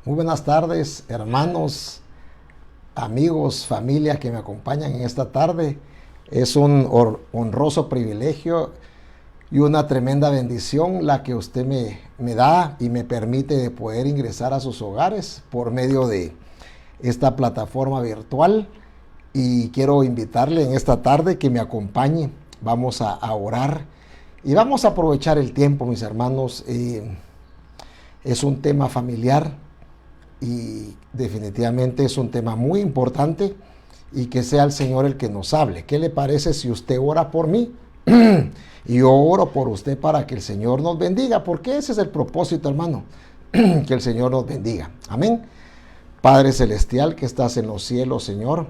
Muy buenas tardes, hermanos, amigos, familia que me acompañan en esta tarde. Es un honroso privilegio y una tremenda bendición la que usted me da y me permite de poder ingresar a sus hogares por medio de esta plataforma virtual. Y quiero invitarle en esta tarde que me acompañe. Vamos a orar y vamos a aprovechar el tiempo, mis hermanos. Es un tema familiar y definitivamente es un tema muy importante, y que sea el Señor el que nos hable. ¿Qué le parece si usted ora por mí? Y yo oro por usted para que el Señor nos bendiga, porque ese es el propósito, hermano, que el Señor nos bendiga. Amén. Padre celestial que estás en los cielos, Señor,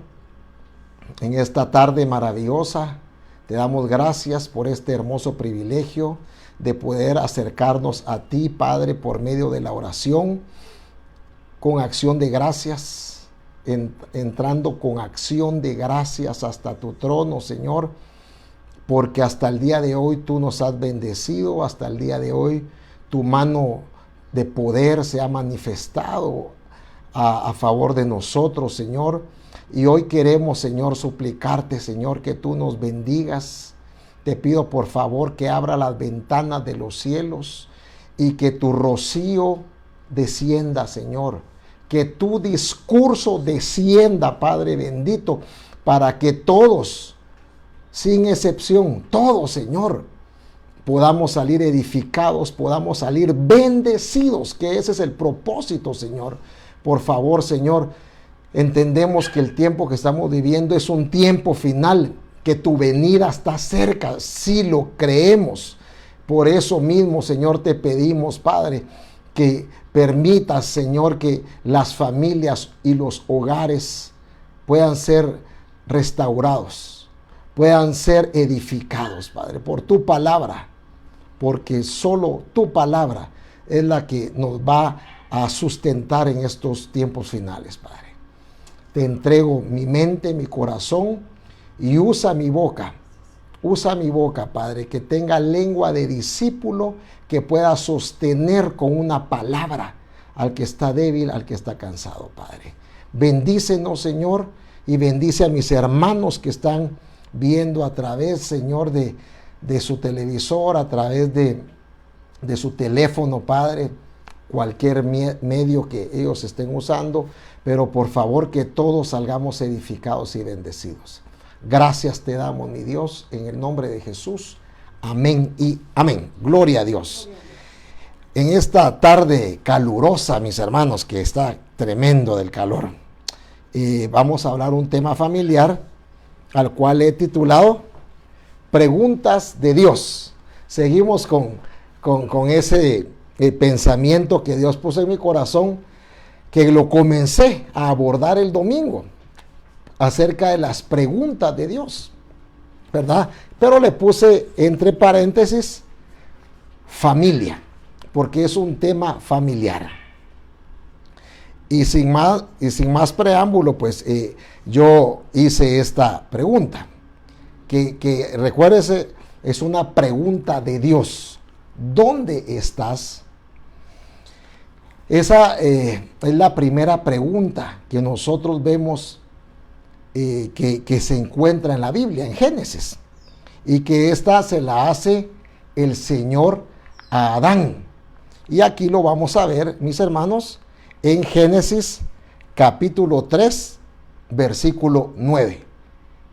en esta tarde maravillosa, te damos gracias por este hermoso privilegio de poder acercarnos a ti, Padre, por medio de la oración, con acción de gracias, entrando con acción de gracias hasta tu trono, Señor, porque hasta el día de hoy tú nos has bendecido, hasta el día de hoy tu mano de poder se ha manifestado a favor de nosotros, Señor. Y hoy queremos, Señor, suplicarte, Señor, que tú nos bendigas. Te pido por favor que abra las ventanas de los cielos y que tu rocío descienda, Señor. Que tu discurso descienda, Padre bendito, para que todos, sin excepción, todos, Señor, podamos salir edificados, podamos salir bendecidos, que ese es el propósito, Señor. Por favor, Señor, entendemos que el tiempo que estamos viviendo es un tiempo final, que tu venida está cerca, sí lo creemos. Por eso mismo, Señor, te pedimos, Padre, que permitas, Señor, que las familias y los hogares puedan ser restaurados, puedan ser edificados, Padre, por tu palabra, porque solo tu palabra es la que nos va a sustentar en estos tiempos finales, Padre. Te entrego mi mente, mi corazón, y usa mi boca, Padre, que tenga lengua de discípulo, que pueda sostener con una palabra al que está débil, al que está cansado, Padre. Bendícenos, Señor, y bendice a mis hermanos que están viendo a través, Señor, de su televisor, a través de su teléfono, Padre, cualquier medio que ellos estén usando, pero por favor que todos salgamos edificados y bendecidos. Gracias te damos, mi Dios, en el nombre de Jesús. Amén y amén. Gloria a Dios. En esta tarde calurosa, mis hermanos, que está tremendo del calor, vamos a hablar un tema familiar al cual he titulado Preguntas de Dios. Seguimos con ese pensamiento que Dios puso en mi corazón, que lo comencé a abordar el domingo, acerca de las preguntas de Dios, ¿verdad? Pero le puse entre paréntesis familia, porque es un tema familiar. Y sin más preámbulo, pues yo hice esta pregunta, que recuérdese, es una pregunta de Dios. ¿Dónde estás? Esa es la primera pregunta que nosotros vemos que se encuentra en la Biblia, en Génesis, y que esta se la hace el Señor a Adán. Y aquí lo vamos a ver, mis hermanos, en Génesis capítulo 3, versículo 9.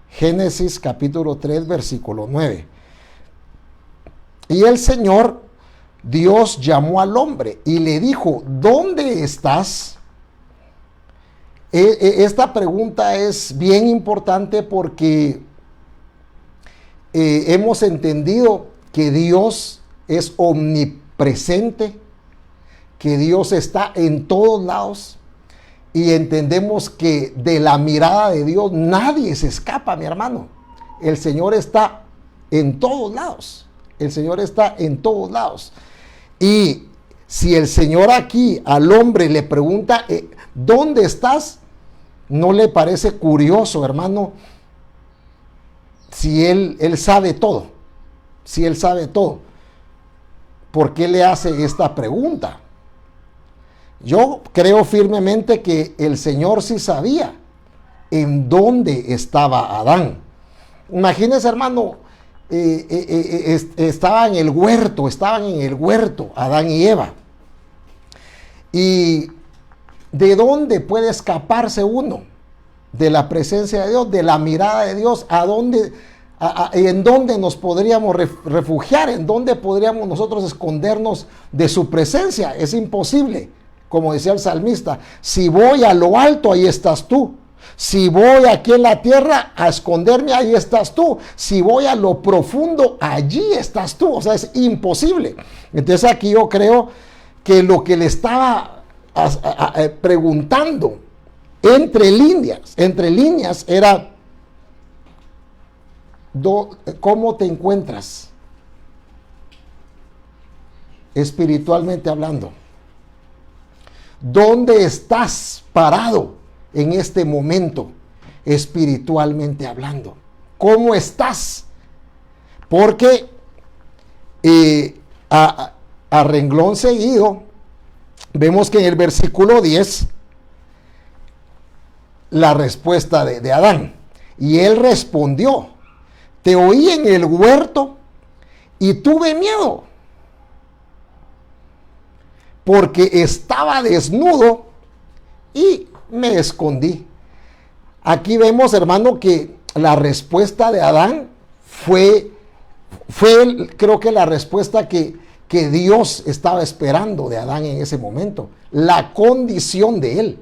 Génesis capítulo 3, versículo 9. Y el Señor Dios llamó al hombre y le dijo, ¿dónde estás? Esta pregunta es bien importante porque hemos entendido que Dios es omnipresente, que Dios está en todos lados, y entendemos que de la mirada de Dios nadie se escapa, mi hermano. El Señor está en todos lados. El Señor está en todos lados. Y si el Señor aquí al hombre le pregunta, ¿dónde estás? ¿No le parece curioso, hermano? Si él sabe todo, si Él sabe todo, ¿por qué le hace esta pregunta? Yo creo firmemente que el Señor sí sabía en dónde estaba Adán. Imagínense, hermano, estaban en el huerto, Adán y Eva. ¿Y de dónde puede escaparse uno? De la presencia de Dios, de la mirada de Dios. ¿En dónde nos podríamos refugiar? ¿En dónde podríamos nosotros escondernos de su presencia? Es imposible. Como decía el salmista, si voy a lo alto, ahí estás tú. Si voy aquí en la tierra a esconderme, ahí estás tú. Si voy a lo profundo, allí estás tú. O sea, es imposible. Entonces aquí yo creo que lo que le estaba preguntando entre líneas era, ¿cómo te encuentras espiritualmente hablando? ¿Dónde estás parado en este momento espiritualmente hablando? ¿Cómo estás? Porque a renglón seguido vemos que en el versículo 10 la respuesta de Adán. Y él respondió: te oí en el huerto y tuve miedo, porque estaba desnudo y me escondí. Aquí vemos, hermano, que la respuesta de Adán fue creo que la respuesta que Dios estaba esperando de Adán en ese momento. La condición de él.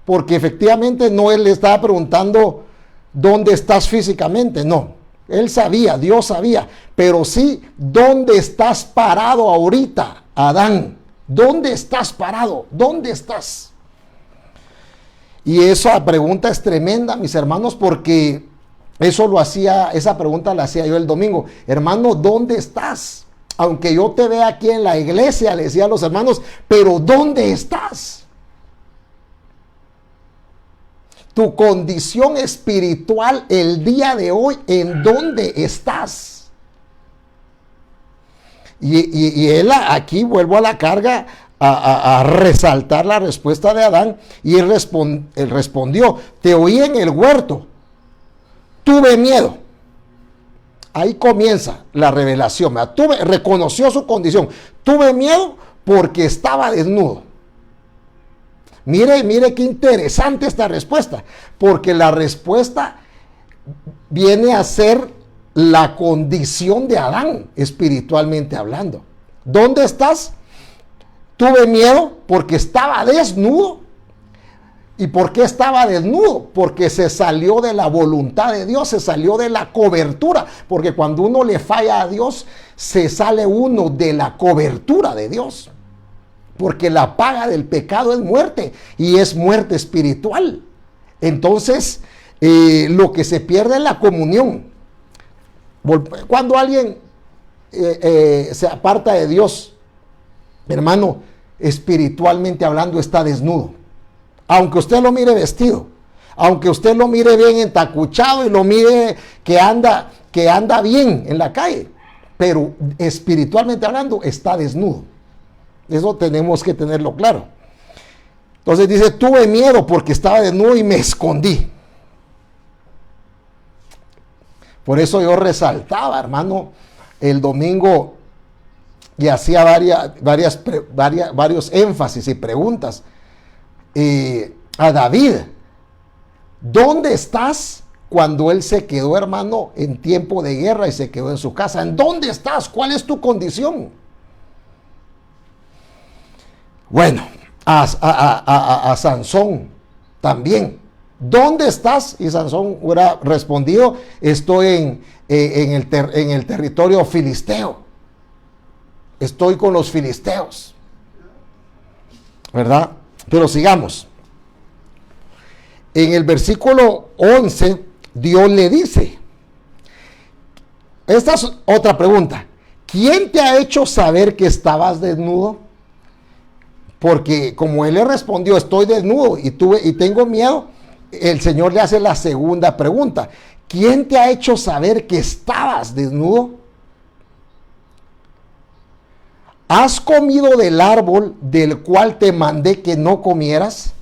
Porque efectivamente no él le estaba preguntando dónde estás físicamente, no. Él sabía, Dios sabía, pero sí, ¿dónde estás parado ahorita, Adán? ¿Dónde estás parado? ¿Dónde estás? Y esa pregunta es tremenda, mis hermanos, porque esa pregunta la hacía yo el domingo. Hermano, ¿dónde estás? Aunque yo te vea aquí en la iglesia, le decía a los hermanos, pero ¿dónde estás? Tu condición espiritual el día de hoy, ¿en dónde estás? Y él aquí, vuelvo a la carga, a resaltar la respuesta de Adán, y él respondió: te oí en el huerto, tuve miedo. Ahí comienza la revelación. Reconoció su condición. Tuve miedo porque estaba desnudo. Mire qué interesante esta respuesta, porque la respuesta viene a ser la condición de Adán, espiritualmente hablando. ¿Dónde estás? Tuve miedo porque estaba desnudo. ¿Y por qué estaba desnudo? Porque se salió de la voluntad de Dios, se salió de la cobertura. Porque cuando uno le falla a Dios, se sale uno de la cobertura de Dios. Porque la paga del pecado es muerte, y es muerte espiritual. Entonces, lo que se pierde es la comunión. Cuando alguien se aparta de Dios, hermano, espiritualmente hablando, está desnudo. Aunque usted lo mire vestido, aunque usted lo mire bien entacuchado y lo mire que anda bien en la calle, pero espiritualmente hablando está desnudo. Eso tenemos que tenerlo claro. Entonces dice: tuve miedo porque estaba desnudo y me escondí. Por eso yo resaltaba, hermano, el domingo, y hacía varios énfasis y preguntas a David. ¿Dónde estás cuando él se quedó, hermano, en tiempo de guerra y se quedó en su casa? ¿En dónde estás? ¿Cuál es tu condición? Bueno, a Sansón también. ¿Dónde estás? Y Sansón hubiera respondido: estoy en el territorio filisteo. Estoy con los filisteos. ¿Verdad? Pero sigamos. En el versículo 11, Dios le dice, esta es otra pregunta: ¿quién te ha hecho saber que estabas desnudo? Porque como él le respondió: estoy desnudo y tengo miedo, el Señor le hace la segunda pregunta: ¿quién te ha hecho saber que estabas desnudo? ¿has comido del árbol del cual te mandé que no comieras?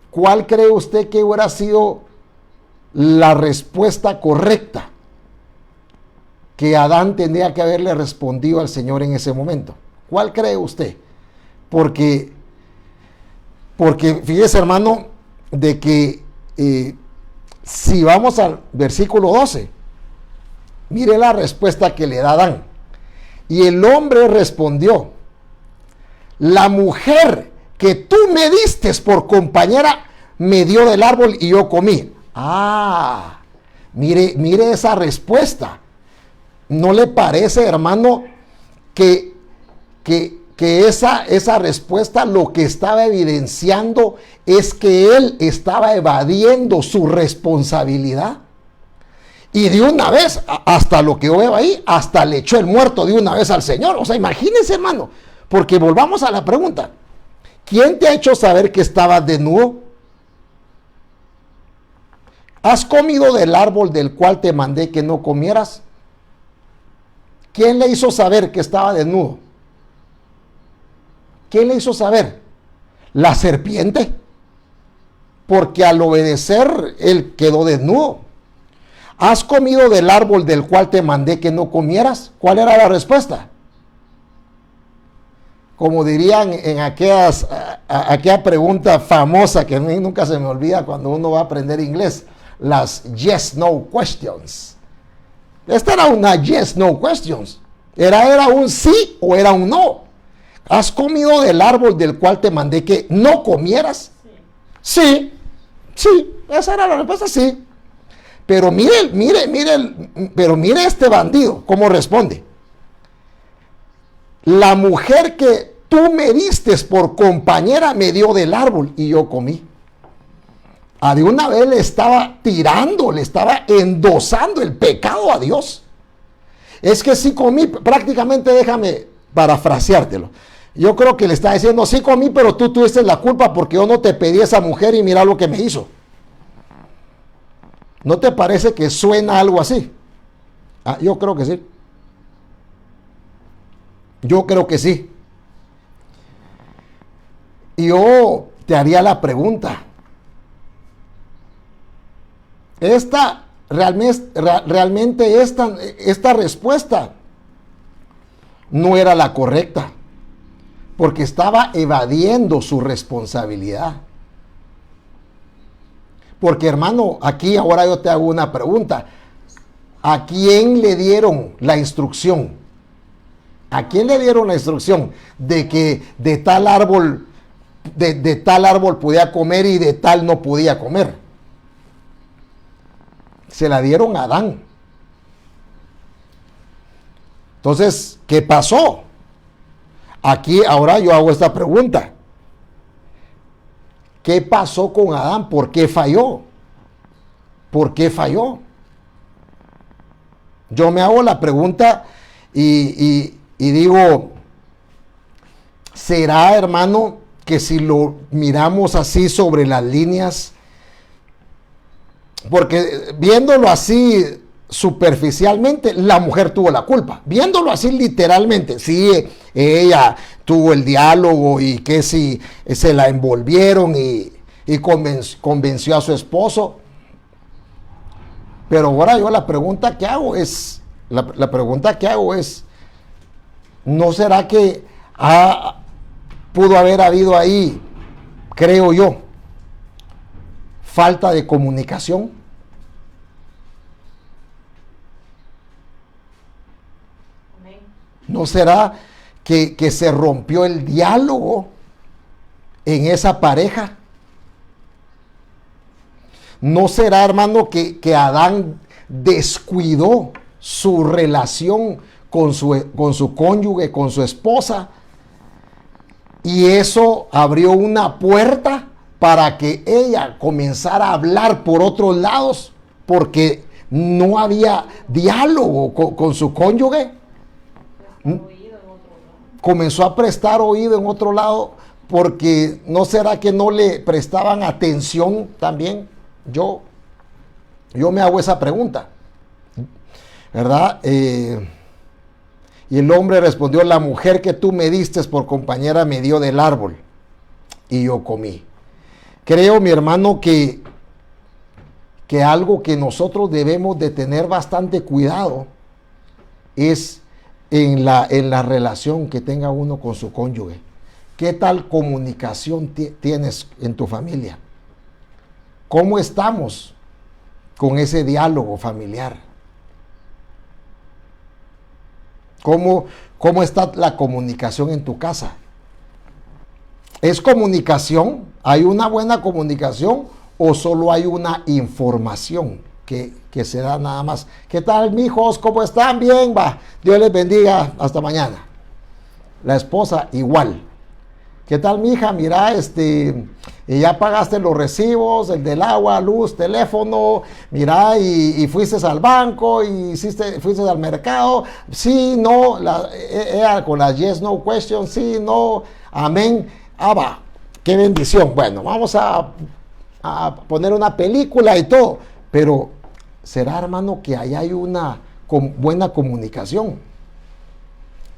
¿Cuál cree usted que hubiera sido la respuesta correcta que Adán tendría que haberle respondido al Señor en ese momento? ¿Cuál cree usted? Porque fíjese, hermano, de que si vamos al versículo 12, mire la respuesta que le da Adán. Y el hombre respondió: la mujer que tú me diste por compañera me dio del árbol y yo comí. Ah, mire esa respuesta. ¿No le parece, hermano, que esa respuesta lo que estaba evidenciando es que él estaba evadiendo su responsabilidad? Y de una vez, hasta lo que yo veo ahí, hasta le echó el muerto de una vez al Señor. O sea, imagínense, hermano, porque volvamos a la pregunta: ¿quién te ha hecho saber que estabas desnudo? ¿Has comido del árbol del cual te mandé que no comieras? ¿Quién le hizo saber que estaba desnudo? ¿Quién le hizo saber? La serpiente. Porque al obedecer, él quedó desnudo. ¿Has comido del árbol del cual te mandé que no comieras? ¿Cuál era la respuesta? Como dirían en aquella pregunta famosa que a mí nunca se me olvida cuando uno va a aprender inglés, las yes, no questions. Esta era una yes, no questions. Era un sí o era un no. ¿Has comido del árbol del cual te mandé que no comieras? Sí, sí, esa era la respuesta, sí. Pero mire este bandido, cómo responde. La mujer que tú me diste por compañera me dio del árbol y yo comí. De una vez le estaba tirando, le estaba endosando el pecado a Dios. Es que sí comí, prácticamente, déjame parafraseártelo. Yo creo que le está diciendo: sí comí, pero tú tuviste la culpa porque yo no te pedí esa mujer y mira lo que me hizo. ¿No te parece que suena algo así? Yo creo que sí. Yo creo que sí. Y yo te haría la pregunta: realmente esta respuesta no era la correcta, porque estaba evadiendo su responsabilidad. Porque, hermano, aquí ahora yo te hago una pregunta: ¿a quién le dieron la instrucción? ¿A quién le dieron la instrucción de que de tal árbol podía comer y de tal no podía comer? Se la dieron a Adán. Entonces, ¿qué pasó? Aquí ahora yo hago esta pregunta: ¿qué pasó con Adán? ¿Por qué falló? ¿Por qué falló? Yo me hago la pregunta y digo, ¿será, hermano, que si lo miramos así sobre las líneas, porque viéndolo así superficialmente, la mujer tuvo la culpa? Viéndolo así literalmente, sí, ella tuvo el diálogo y que si se la envolvieron y convenció a su esposo. Pero ahora yo la pregunta que hago es, ¿no será que pudo haber habido ahí, creo yo, falta de comunicación? ¿No será que se rompió el diálogo en esa pareja? ¿No será, hermano, que Adán descuidó su relación con su cónyuge, con su esposa? Y eso abrió una puerta para que ella comenzara a hablar por otros lados, porque no había diálogo con su cónyuge. Comenzó a prestar oído en otro lado, porque ¿no será que no le prestaban atención también? Yo me hago esa pregunta. ¿verdad? Y el hombre respondió, la mujer que tú me diste por compañera me dio del árbol y yo comí. Creo, mi hermano, que algo que nosotros debemos de tener bastante cuidado es en la relación que tenga uno con su cónyuge. ¿Qué tal comunicación tienes en tu familia? ¿Cómo estamos con ese diálogo familiar? ¿Cómo está la comunicación en tu casa? ¿Es comunicación? ¿Hay una buena comunicación o solo hay una información que se da nada más? ¿Qué tal, mijos? ¿Cómo están? Bien, va. Dios les bendiga. Hasta mañana. La esposa igual. ¿Qué tal, mija? Mira, ya pagaste los recibos, el del agua, luz, teléfono, mira, y fuiste al banco, y fuiste al mercado, sí, no, con las yes, no question, sí, no, amén, va, qué bendición. Bueno, vamos a poner una película y todo, pero ¿será, hermano, que ahí hay una buena comunicación?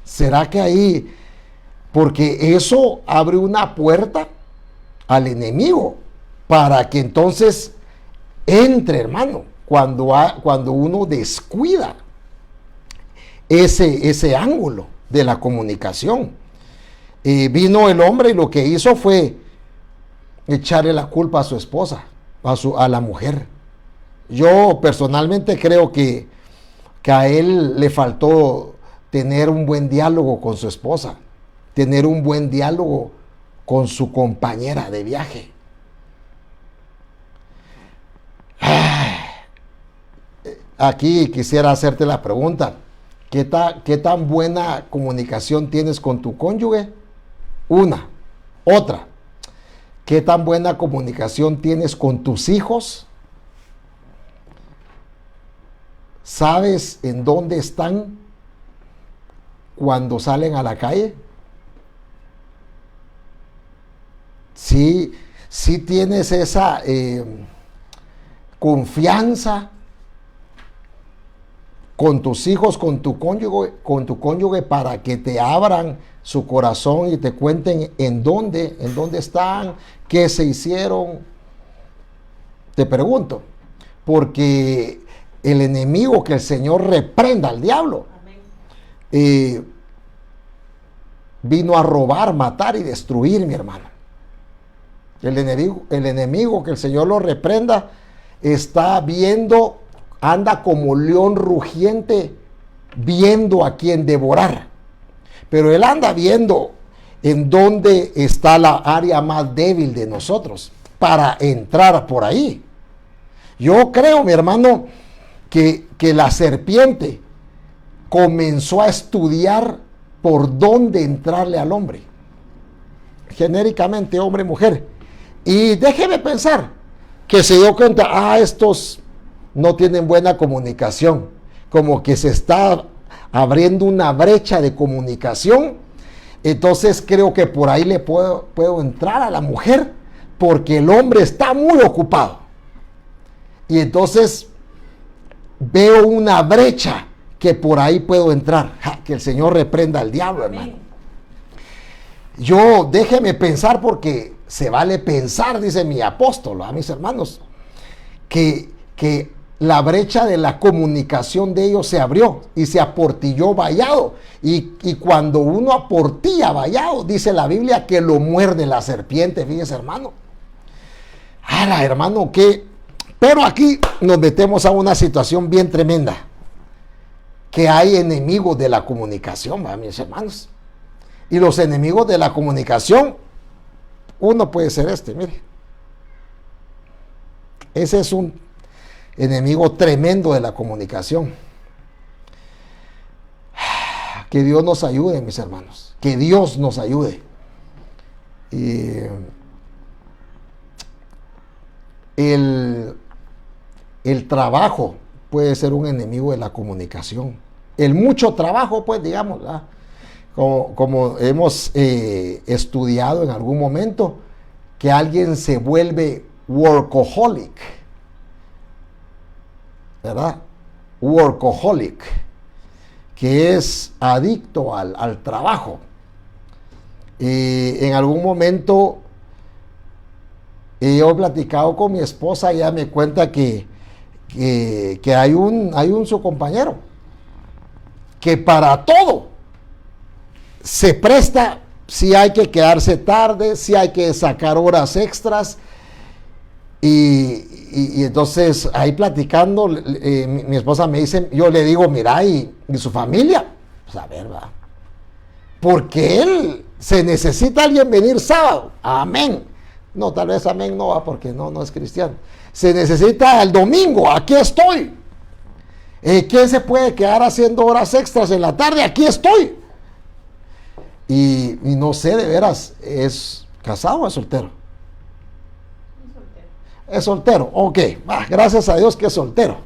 ¿Será que ahí... Porque eso abre una puerta al enemigo para que entonces entre, hermano, cuando uno descuida ese ángulo de la comunicación. Vino el hombre y lo que hizo fue echarle la culpa a su esposa, a la mujer. Yo personalmente creo que a él le faltó tener un buen diálogo con su esposa, tener un buen diálogo con su compañera de viaje. Aquí quisiera hacerte la pregunta, ¿qué tan buena comunicación tienes con tu cónyuge? Una. Otra, ¿qué tan buena comunicación tienes con tus hijos? ¿Sabes en dónde están cuando salen a la calle? Si tienes esa confianza con tus hijos, con tu cónyuge para que te abran su corazón y te cuenten en dónde están, qué se hicieron. Te pregunto, porque el enemigo, que el Señor reprenda al diablo, vino a robar, matar y destruir, mi hermano. El enemigo, que el Señor lo reprenda, está viendo, anda como león rugiente, viendo a quien devorar. Pero él anda viendo en dónde está la área más débil de nosotros para entrar por ahí. Yo creo, mi hermano, que la serpiente comenzó a estudiar por dónde entrarle al hombre. Genéricamente, hombre y mujer. Y déjeme pensar que se dio cuenta, estos no tienen buena comunicación, como que se está abriendo una brecha de comunicación. Entonces creo que por ahí le puedo entrar a la mujer, porque el hombre está muy ocupado. Y entonces veo una brecha que por ahí puedo entrar. Que el Señor reprenda al diablo, hermano. Déjeme pensar, porque se vale pensar, dice mi apóstol, a mis hermanos, que la brecha de la comunicación de ellos se abrió y se aportilló vallado. Y cuando uno aportilla vallado, dice la Biblia que lo muerde la serpiente, fíjese, hermano. Hermano, pero aquí nos metemos a una situación bien tremenda, que hay enemigos de la comunicación, mis hermanos. Y los enemigos de la comunicación, uno puede ser mire. Ese es un enemigo tremendo de la comunicación. Que Dios nos ayude, mis hermanos. Que Dios nos ayude. El trabajo puede ser un enemigo de la comunicación. El mucho trabajo, pues, digamos, como hemos estudiado en algún momento, que alguien se vuelve workaholic, ¿verdad? workaholic, que es adicto al trabajo. En algún momento yo he platicado con mi esposa y ella me cuenta que hay un su compañero que para todo se presta, si hay que quedarse tarde, si hay que sacar horas extras. Y entonces ahí platicando, mi esposa me dice, yo le digo, mira, ¿y su familia? Pues a ver, va. Porque él se necesita alguien venir sábado. Amén. No, tal vez amén no va porque no es cristiano. Se necesita el domingo. Aquí estoy. ¿Quién se puede quedar haciendo horas extras en la tarde? Aquí estoy. Y no sé, de veras, ¿es casado o es soltero? Es soltero, ok, gracias a Dios que es soltero.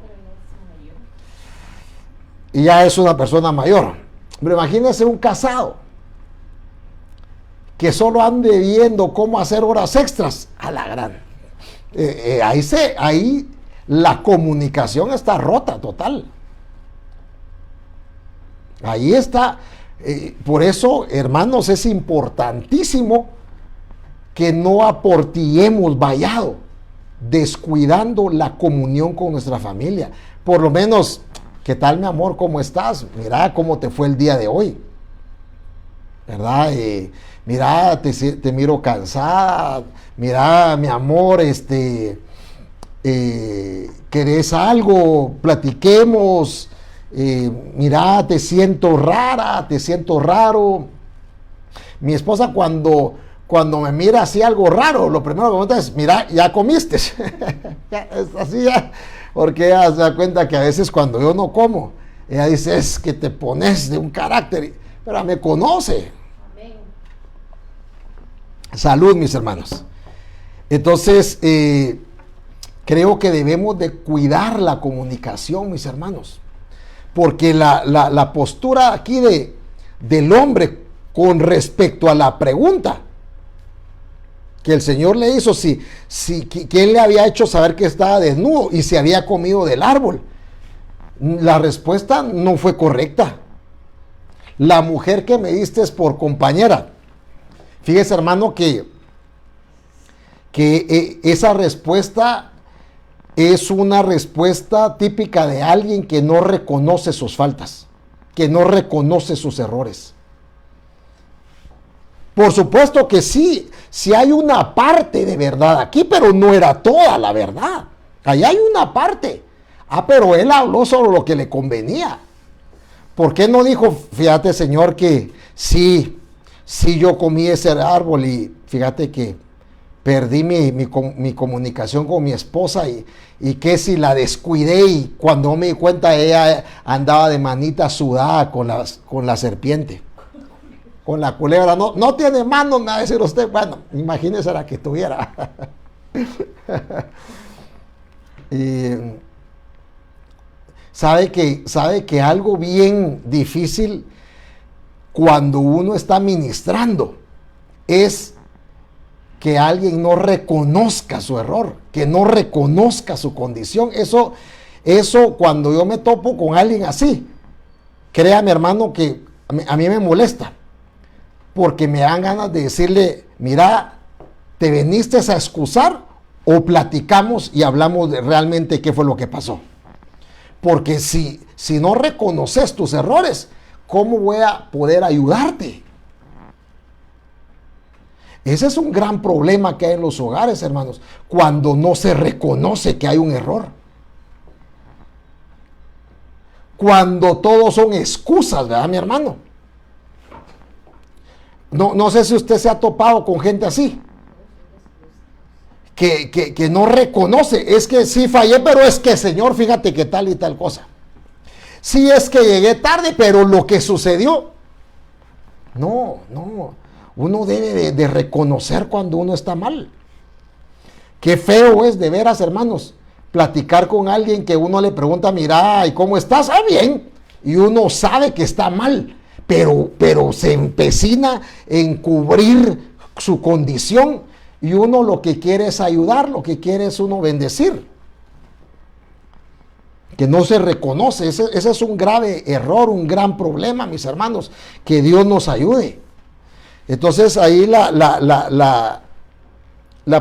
Y ya es una persona mayor. Pero imagínense un casado que solo ande viendo cómo hacer horas extras. A la gran. Ahí la comunicación está rota, total. Ahí está. Por eso, hermanos, es importantísimo que no aportillemos vallado, descuidando la comunión con nuestra familia. Por lo menos, ¿qué tal, mi amor? ¿Cómo estás? Mira cómo te fue el día de hoy, ¿verdad? Mira, te miro cansada. Mira, mi amor, ¿querés algo? Platiquemos. Mira, te siento rara, te siento raro. Mi esposa cuando me mira así algo raro, lo primero que me pregunta es, mira, ¿ya comiste? Es así ya, porque ella se da cuenta que a veces cuando yo no como, ella dice, es que te pones de un carácter, pero me conoce. Amén. Salud, mis hermanos. Entonces, creo que debemos de cuidar la comunicación, mis hermanos, porque la postura aquí del hombre con respecto a la pregunta que el Señor le hizo, ¿quién le había hecho saber que estaba desnudo y se había comido del árbol? La respuesta no fue correcta. La mujer que me diste es por compañera. Fíjese, hermano, que esa respuesta es una respuesta típica de alguien que no reconoce sus faltas, que no reconoce sus errores. Por supuesto que sí hay una parte de verdad aquí, pero no era toda la verdad. Ahí hay una parte. Pero él habló sobre lo que le convenía. ¿Por qué no dijo, fíjate, Señor, que sí yo comí ese árbol y fíjate que perdí mi comunicación con mi esposa y que si la descuidé y cuando me di cuenta ella andaba de manita sudada con la serpiente, con la culebra? No tiene manos, me va a decir usted. Bueno, imagínese la que tuviera. Y sabe que algo bien difícil cuando uno está ministrando es que alguien no reconozca su error, que no reconozca su condición. Eso cuando yo me topo con alguien así, créame, hermano, que a mí me molesta, porque me dan ganas de decirle, mira, ¿te viniste a excusar o platicamos y hablamos de realmente qué fue lo que pasó? Porque si no reconoces tus errores, ¿cómo voy a poder ayudarte? Ese es un gran problema que hay en los hogares, hermanos, cuando no se reconoce que hay un error. Cuando todos son excusas, ¿verdad, mi hermano? No sé si usted se ha topado con gente así, que no reconoce. Es que sí fallé, pero es que, Señor, fíjate que tal y tal cosa. Sí, es que llegué tarde, pero lo que sucedió. No. Uno debe de reconocer cuando uno está mal. Qué feo es, de veras, hermanos, platicar con alguien que uno le pregunta, mira, ¿y cómo estás? Bien. Y uno sabe que está mal, pero se empecina en cubrir su condición, y uno lo que quiere es ayudar, lo que quiere es uno bendecir. que no se reconoce. Ese es un grave error, un gran problema, mis hermanos. Que Dios nos ayude. Entonces ahí la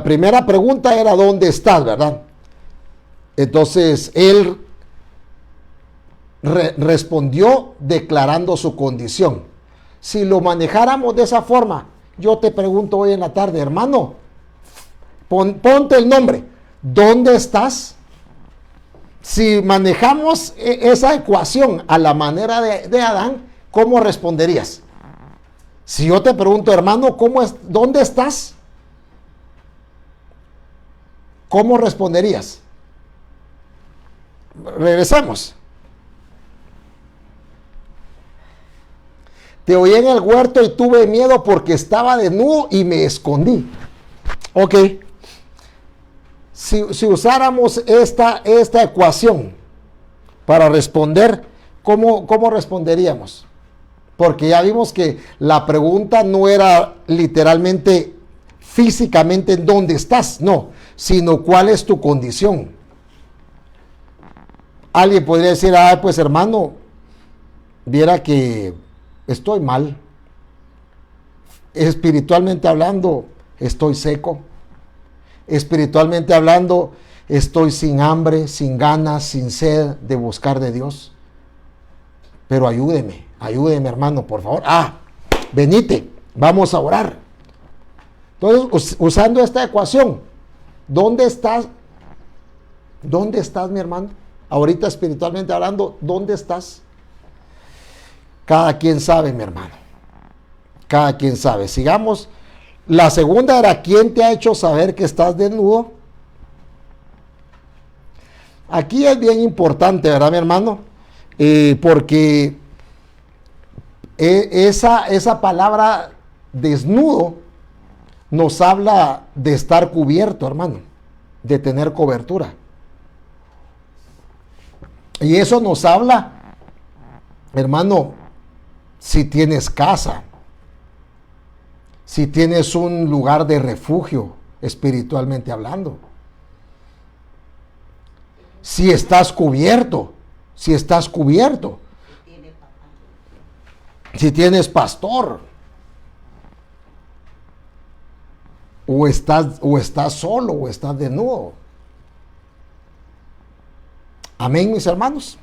primera pregunta era ¿dónde estás? ¿Verdad? Entonces él respondió declarando su condición. Si lo manejáramos de esa forma, yo te pregunto hoy en la tarde, hermano, ponte el nombre, ¿dónde estás? Si manejamos esa ecuación a la manera de Adán, ¿cómo responderías? Si yo te pregunto, hermano, ¿dónde estás? ¿Cómo responderías? Regresamos. Te oí en el huerto y tuve miedo porque estaba desnudo y me escondí. Ok. Si usáramos esta ecuación para responder, ¿cómo responderíamos? Porque ya vimos que la pregunta no era literalmente, físicamente, ¿en dónde estás? No, sino ¿cuál es tu condición? Alguien podría decir, pues hermano, viera que estoy mal. Espiritualmente hablando, estoy seco. Espiritualmente hablando, estoy sin hambre, sin ganas, sin sed de buscar de Dios. Pero ayúdeme hermano, por favor. Venite, vamos a orar. Entonces, usando esta ecuación, ¿dónde estás? ¿Dónde estás, mi hermano? Ahorita espiritualmente hablando, ¿dónde estás? Cada quien sabe, mi hermano. Cada quien sabe. Sigamos. La segunda era, ¿quién te ha hecho saber que estás desnudo? Aquí es bien importante, ¿verdad, mi hermano? Porque esa palabra desnudo nos habla de estar cubierto, hermano, de tener cobertura. Y eso nos habla, hermano, si tienes casa, si tienes un lugar de refugio espiritualmente hablando, si estás cubierto, si tienes pastor, o estás solo, o estás desnudo. Amén, mis hermanos.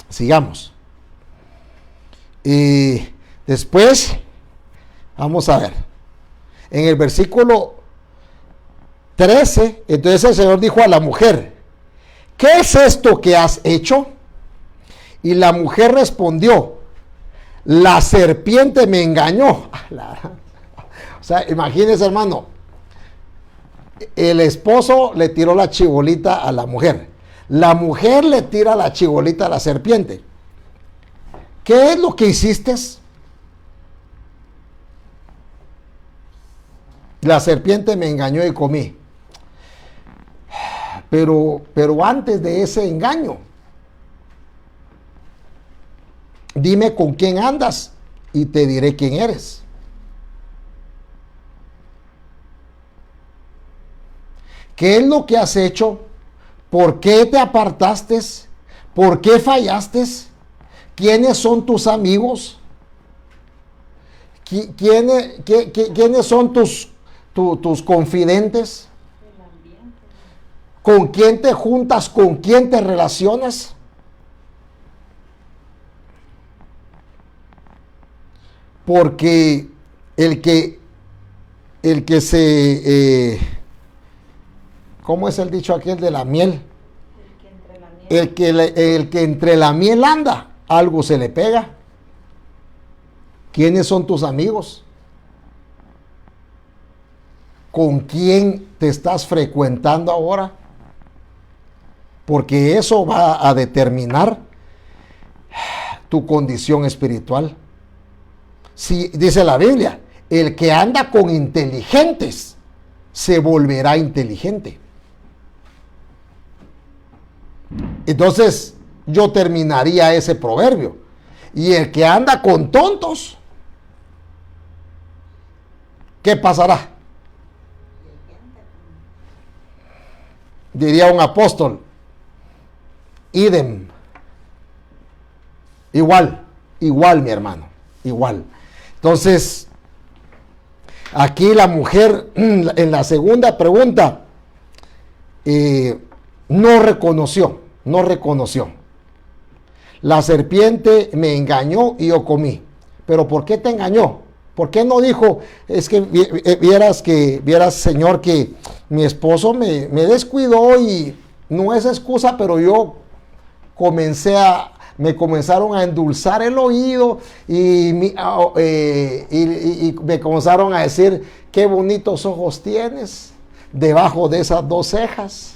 Sigamos. Y después, vamos a ver. En el versículo 13, entonces el Señor dijo a la mujer, ¿qué es esto que has hecho? Y la mujer respondió, la serpiente me engañó. O sea, imagínese, hermano, el esposo le tiró la chibolita a la mujer. La mujer le tira la chibolita a la serpiente. ¿Qué es lo que hiciste? La serpiente me engañó y comí. Pero antes de ese engaño, dime con quién andas y te diré quién eres. ¿Qué es lo que has hecho? ¿Por qué te apartaste? ¿Por qué fallaste? ¿Quiénes son tus amigos? ¿Quiénes son tus confidentes? ¿Con quién te juntas? ¿Con quién te relacionas? Porque el que se... ¿cómo es el dicho aquel de la miel? El que entre la miel anda, algo se le pega. ¿Quiénes son tus amigos? ¿Con quién te estás frecuentando ahora? Porque eso va a determinar tu condición espiritual. Si dice la Biblia, el que anda con inteligentes se volverá inteligente. Entonces yo terminaría ese proverbio. Y el que anda con tontos, ¿qué pasará? Diría un apóstol, idem, igual mi hermano, igual. Entonces, aquí la mujer, en la segunda pregunta, no reconoció. La serpiente me engañó y yo comí. ¿Pero por qué te engañó? ¿Por qué no dijo, es que vieras, Señor, que mi esposo me descuidó y no es excusa, pero yo me comenzaron a endulzar el oído y me comenzaron a decir, qué bonitos ojos tienes debajo de esas dos cejas.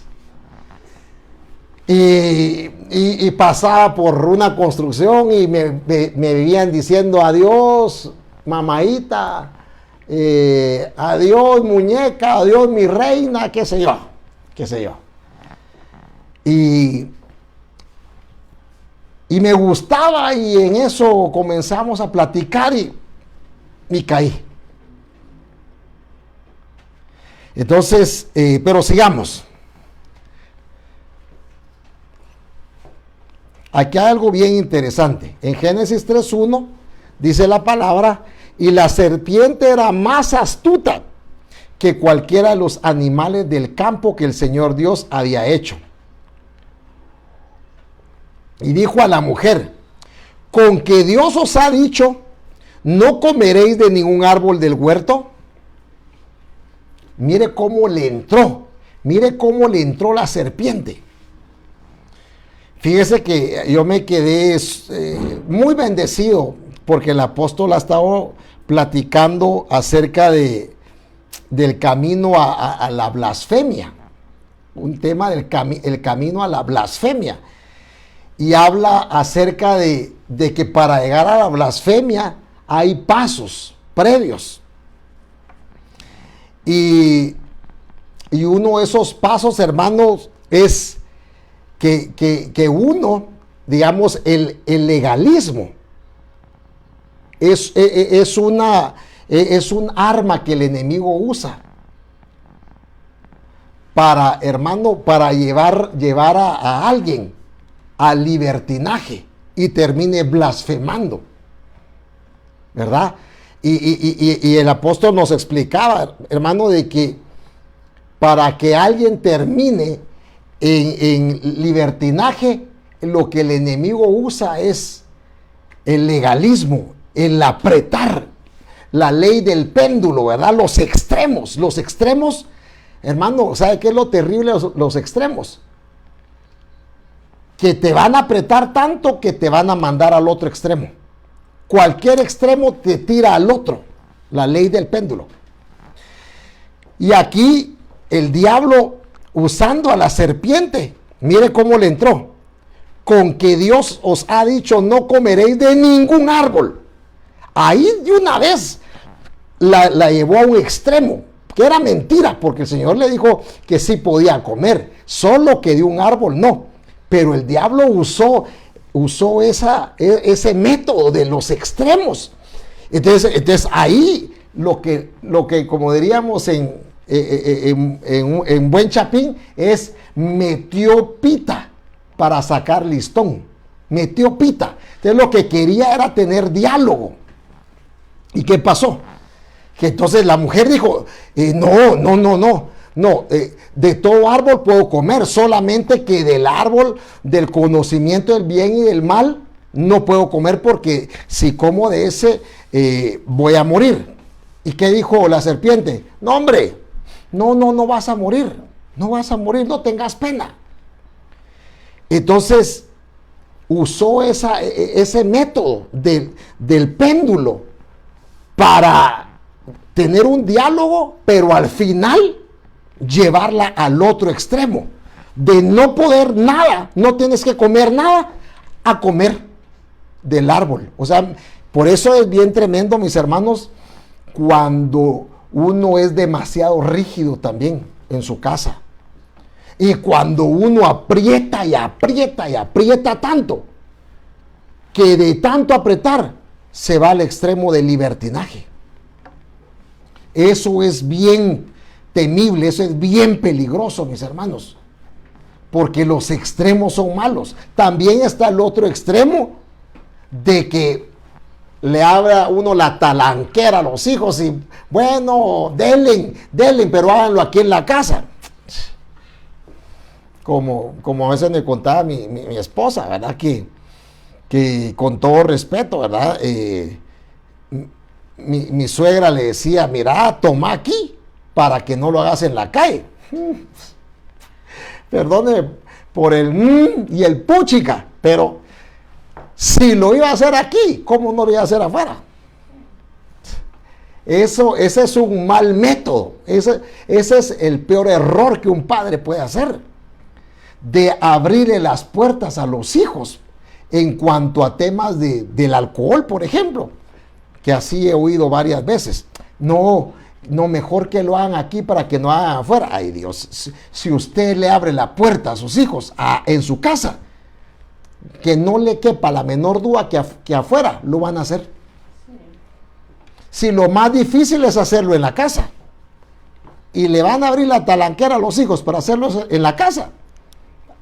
Y pasaba por una construcción y me vivían diciendo adiós, mamaita, adiós, muñeca, adiós, mi reina, qué sé yo. Y me gustaba, y en eso comenzamos a platicar y caí. Entonces, pero sigamos. Aquí hay algo bien interesante. En Génesis 3:1 dice la palabra, y la serpiente era más astuta que cualquiera de los animales del campo que el Señor Dios había hecho. Y dijo a la mujer, ¿con que Dios os ha dicho, no comeréis de ningún árbol del huerto? Mire cómo le entró la serpiente. Fíjese que yo me quedé muy bendecido porque el apóstol ha estado platicando acerca del camino a la blasfemia. Un tema del el camino a la blasfemia. Y habla acerca de que para llegar a la blasfemia hay pasos previos. Y uno de esos pasos, hermanos, es que uno, digamos, el legalismo es un arma que el enemigo usa para, hermano, para llevar a alguien al libertinaje y termine blasfemando, ¿verdad? Y el apóstol nos explicaba, hermano, de que para que alguien termine en libertinaje, lo que el enemigo usa es el legalismo, el apretar, la ley del péndulo, ¿verdad? Los extremos, hermano, ¿sabe qué es lo terrible de los extremos? Que te van a apretar tanto que te van a mandar al otro extremo. Cualquier extremo te tira al otro, la ley del péndulo. Y aquí el diablo, usando a la serpiente, mire cómo le entró. Con que Dios os ha dicho, no comeréis de ningún árbol. Ahí de una vez la llevó a un extremo, que era mentira, porque el Señor le dijo que sí podía comer, solo que de un árbol no. Pero el diablo usó ese método de los extremos. Entonces ahí lo que como diríamos en buen chapín, es metió pita para sacar listón. Metió pita. Entonces lo que quería era tener diálogo. ¿Y qué pasó? Que entonces la mujer dijo, no, de todo árbol puedo comer, solamente que del árbol del conocimiento del bien y del mal no puedo comer, porque si como de ese voy a morir. ¿Y qué dijo la serpiente? No, hombre, no vas a morir, no tengas pena. Entonces usó ese método del péndulo para tener un diálogo, pero al final llevarla al otro extremo, de no poder nada, no tienes que comer nada, a comer del árbol. O sea, por eso es bien tremendo, mis hermanos, cuando uno es demasiado rígido también en su casa, y cuando uno aprieta tanto, que de tanto apretar se va al extremo del libertinaje. Eso es bien temible, eso es bien peligroso, mis hermanos, porque los extremos son malos. También está el otro extremo de que le abra uno la talanquera a los hijos y bueno, denle, pero háganlo aquí en la casa. Como a veces me contaba mi esposa, ¿verdad? Que con todo respeto, ¿verdad? Mi suegra le decía, mira, toma aquí para que no lo hagas en la calle. Perdóneme por el y el puchica, pero si lo iba a hacer aquí, ¿cómo no lo iba a hacer afuera? Ese es un mal método. Ese es el peor error que un padre puede hacer, de abrirle las puertas a los hijos en cuanto a temas del alcohol, por ejemplo, que así he oído varias veces. No, mejor que lo hagan aquí para que no hagan afuera. Ay Dios, si usted le abre la puerta a sus hijos en su casa, que no le quepa la menor duda que afuera lo van a hacer. Si lo más difícil es hacerlo en la casa y le van a abrir la talanquera a los hijos para hacerlo en la casa,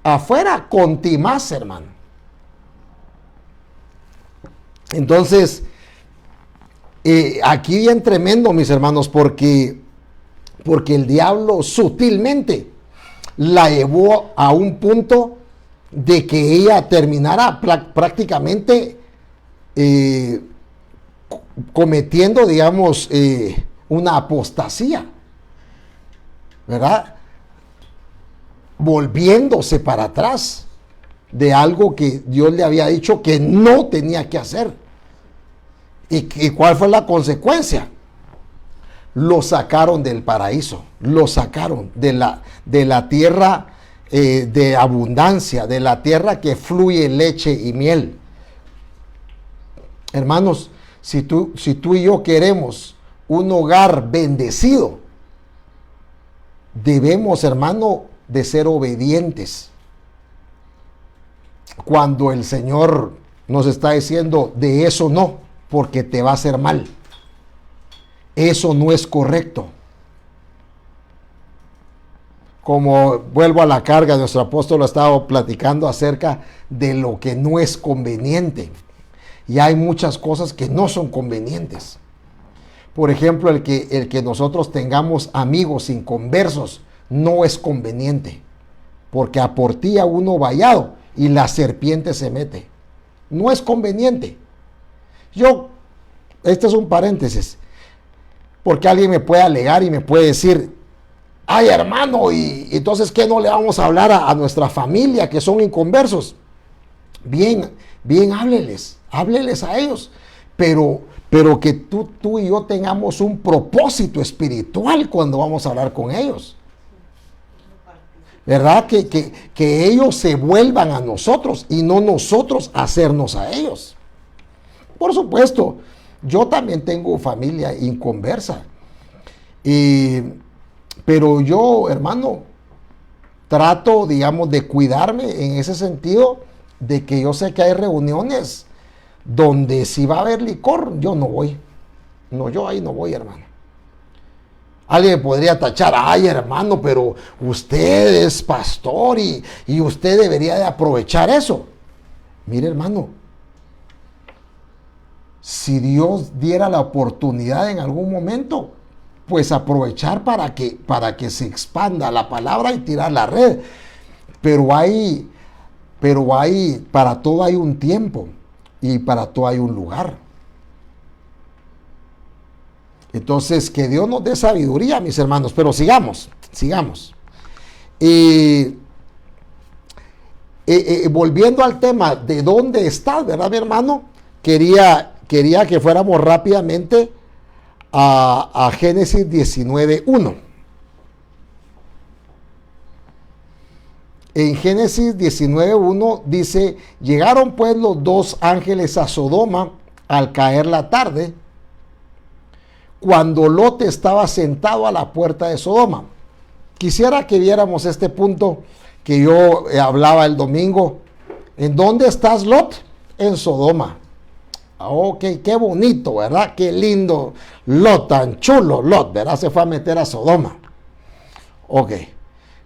afuera contimás, hermano. Entonces, aquí bien tremendo, mis hermanos, porque el diablo sutilmente la llevó a un punto de que ella terminara prácticamente cometiendo, digamos, una apostasía, ¿verdad? Volviéndose para atrás de algo que Dios le había dicho que no tenía que hacer. ¿Y cuál fue la consecuencia? Lo sacaron del paraíso, lo sacaron de la tierra de abundancia, de la tierra que fluye leche y miel. Hermanos, si tú y yo queremos un hogar bendecido, debemos, hermano, de ser obedientes. Cuando el Señor nos está diciendo de eso no, porque te va a hacer mal. Eso no es correcto. Como vuelvo a la carga, nuestro apóstol ha estado platicando acerca de lo que no es conveniente. Y hay muchas cosas que no son convenientes. Por ejemplo, el que nosotros tengamos amigos inconversos no es conveniente, porque aportía uno vallado y la serpiente se mete. No es conveniente. Este es un paréntesis, porque alguien me puede alegar y me puede decir, ay hermano, y entonces ¿qué no le vamos a hablar a nuestra familia que son inconversos? Bien, hábleles a ellos, pero que tú y yo tengamos un propósito espiritual cuando vamos a hablar con ellos. ¿Verdad? Que ellos se vuelvan a nosotros y no nosotros hacernos a ellos. Por supuesto, yo también tengo familia inconversa. Pero yo, hermano, trato, digamos, de cuidarme en ese sentido, de que yo sé que hay reuniones donde si va a haber licor, yo no voy. No, yo ahí no voy, hermano. Alguien podría tachar, ay hermano, pero usted es pastor y usted debería de aprovechar eso. Mire, hermano, si Dios diera la oportunidad en algún momento, pues aprovechar para que se expanda la palabra y tirar la red. Pero para todo hay un tiempo y para todo hay un lugar. Entonces, que Dios nos dé sabiduría, mis hermanos, pero sigamos. Volviendo al tema de dónde estás, ¿verdad, mi hermano? Quería que fuéramos rápidamente a Génesis 19:1. En Génesis 19:1 dice, llegaron pues los dos ángeles a Sodoma al caer la tarde, cuando Lot estaba sentado a la puerta de Sodoma. Quisiera que viéramos este punto que yo hablaba el domingo. ¿En dónde estás, Lot? En Sodoma. Ok, qué bonito, ¿verdad? Qué lindo Lot, tan chulo Lot, ¿verdad? Se fue a meter a Sodoma. Ok.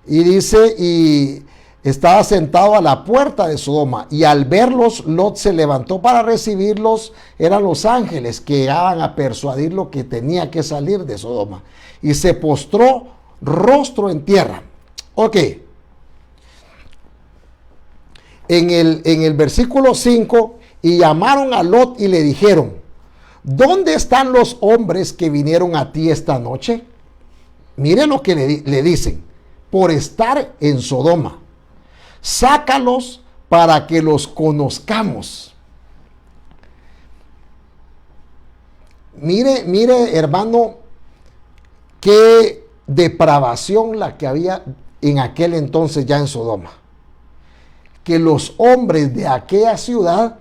Y dice, estaba sentado a la puerta de Sodoma, y al verlos, Lot se levantó para recibirlos. Eran los ángeles que llegaban a persuadirlo que tenía que salir de Sodoma, y se postró rostro en tierra. Ok. En el versículo 5, y llamaron a Lot y le dijeron: ¿dónde están los hombres que vinieron a ti esta noche? Mire lo que le dicen: por estar en Sodoma, sácalos para que los conozcamos. Mire, hermano, qué depravación la que había en aquel entonces ya en Sodoma. Que los hombres de aquella ciudad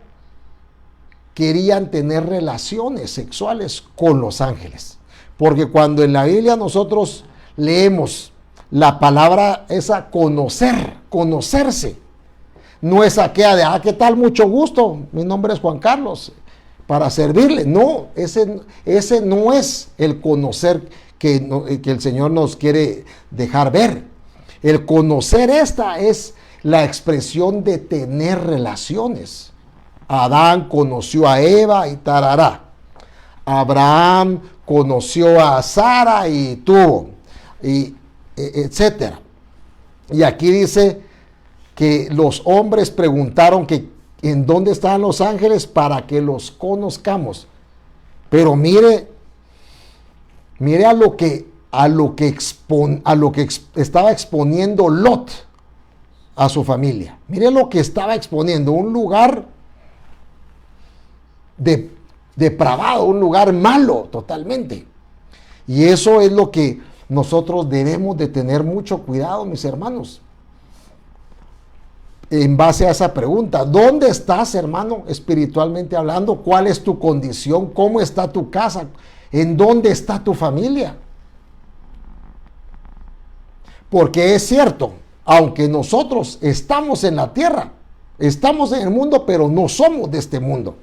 querían tener relaciones sexuales con los ángeles. Porque cuando en la Biblia nosotros leemos la palabra esa conocerse, no es aquella de, ¿qué tal? Mucho gusto, mi nombre es Juan Carlos, para servirle. No, ese no es el conocer que el Señor nos quiere dejar ver. El conocer esta es la expresión de tener relaciones. Adán conoció a Eva y tarará. Abraham conoció a Sara y tuvo, y etcétera. Y aquí dice que los hombres preguntaron que en dónde están los ángeles para que los conozcamos. Pero mire a lo que estaba exponiendo Lot a su familia. Mire lo que estaba exponiendo: un lugar depravado, un lugar malo totalmente. Y eso es lo que nosotros debemos de tener mucho cuidado, mis hermanos, en base a esa pregunta. ¿Dónde estás, hermano, espiritualmente hablando? ¿Cuál es tu condición? ¿Cómo está tu casa? ¿En dónde está tu familia? Porque es cierto, aunque nosotros estamos en la tierra, estamos en el mundo, pero no somos de este mundo.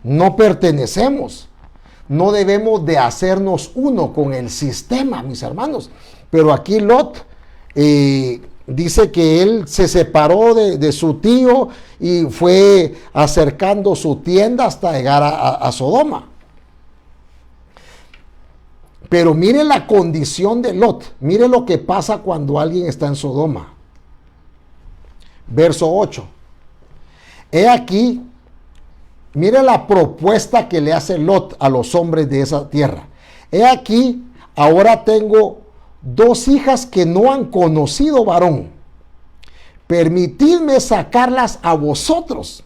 No pertenecemos. No debemos de hacernos uno con el sistema, mis hermanos. Pero aquí Lot dice que él se separó de su tío y fue acercando su tienda hasta llegar a Sodoma. Pero mire la condición de Lot. Mire lo que pasa cuando alguien está en Sodoma. Verso 8. He aquí, mire la propuesta que le hace Lot a los hombres de esa tierra. He aquí, ahora tengo 2 hijas que no han conocido varón. Permitidme sacarlas a vosotros.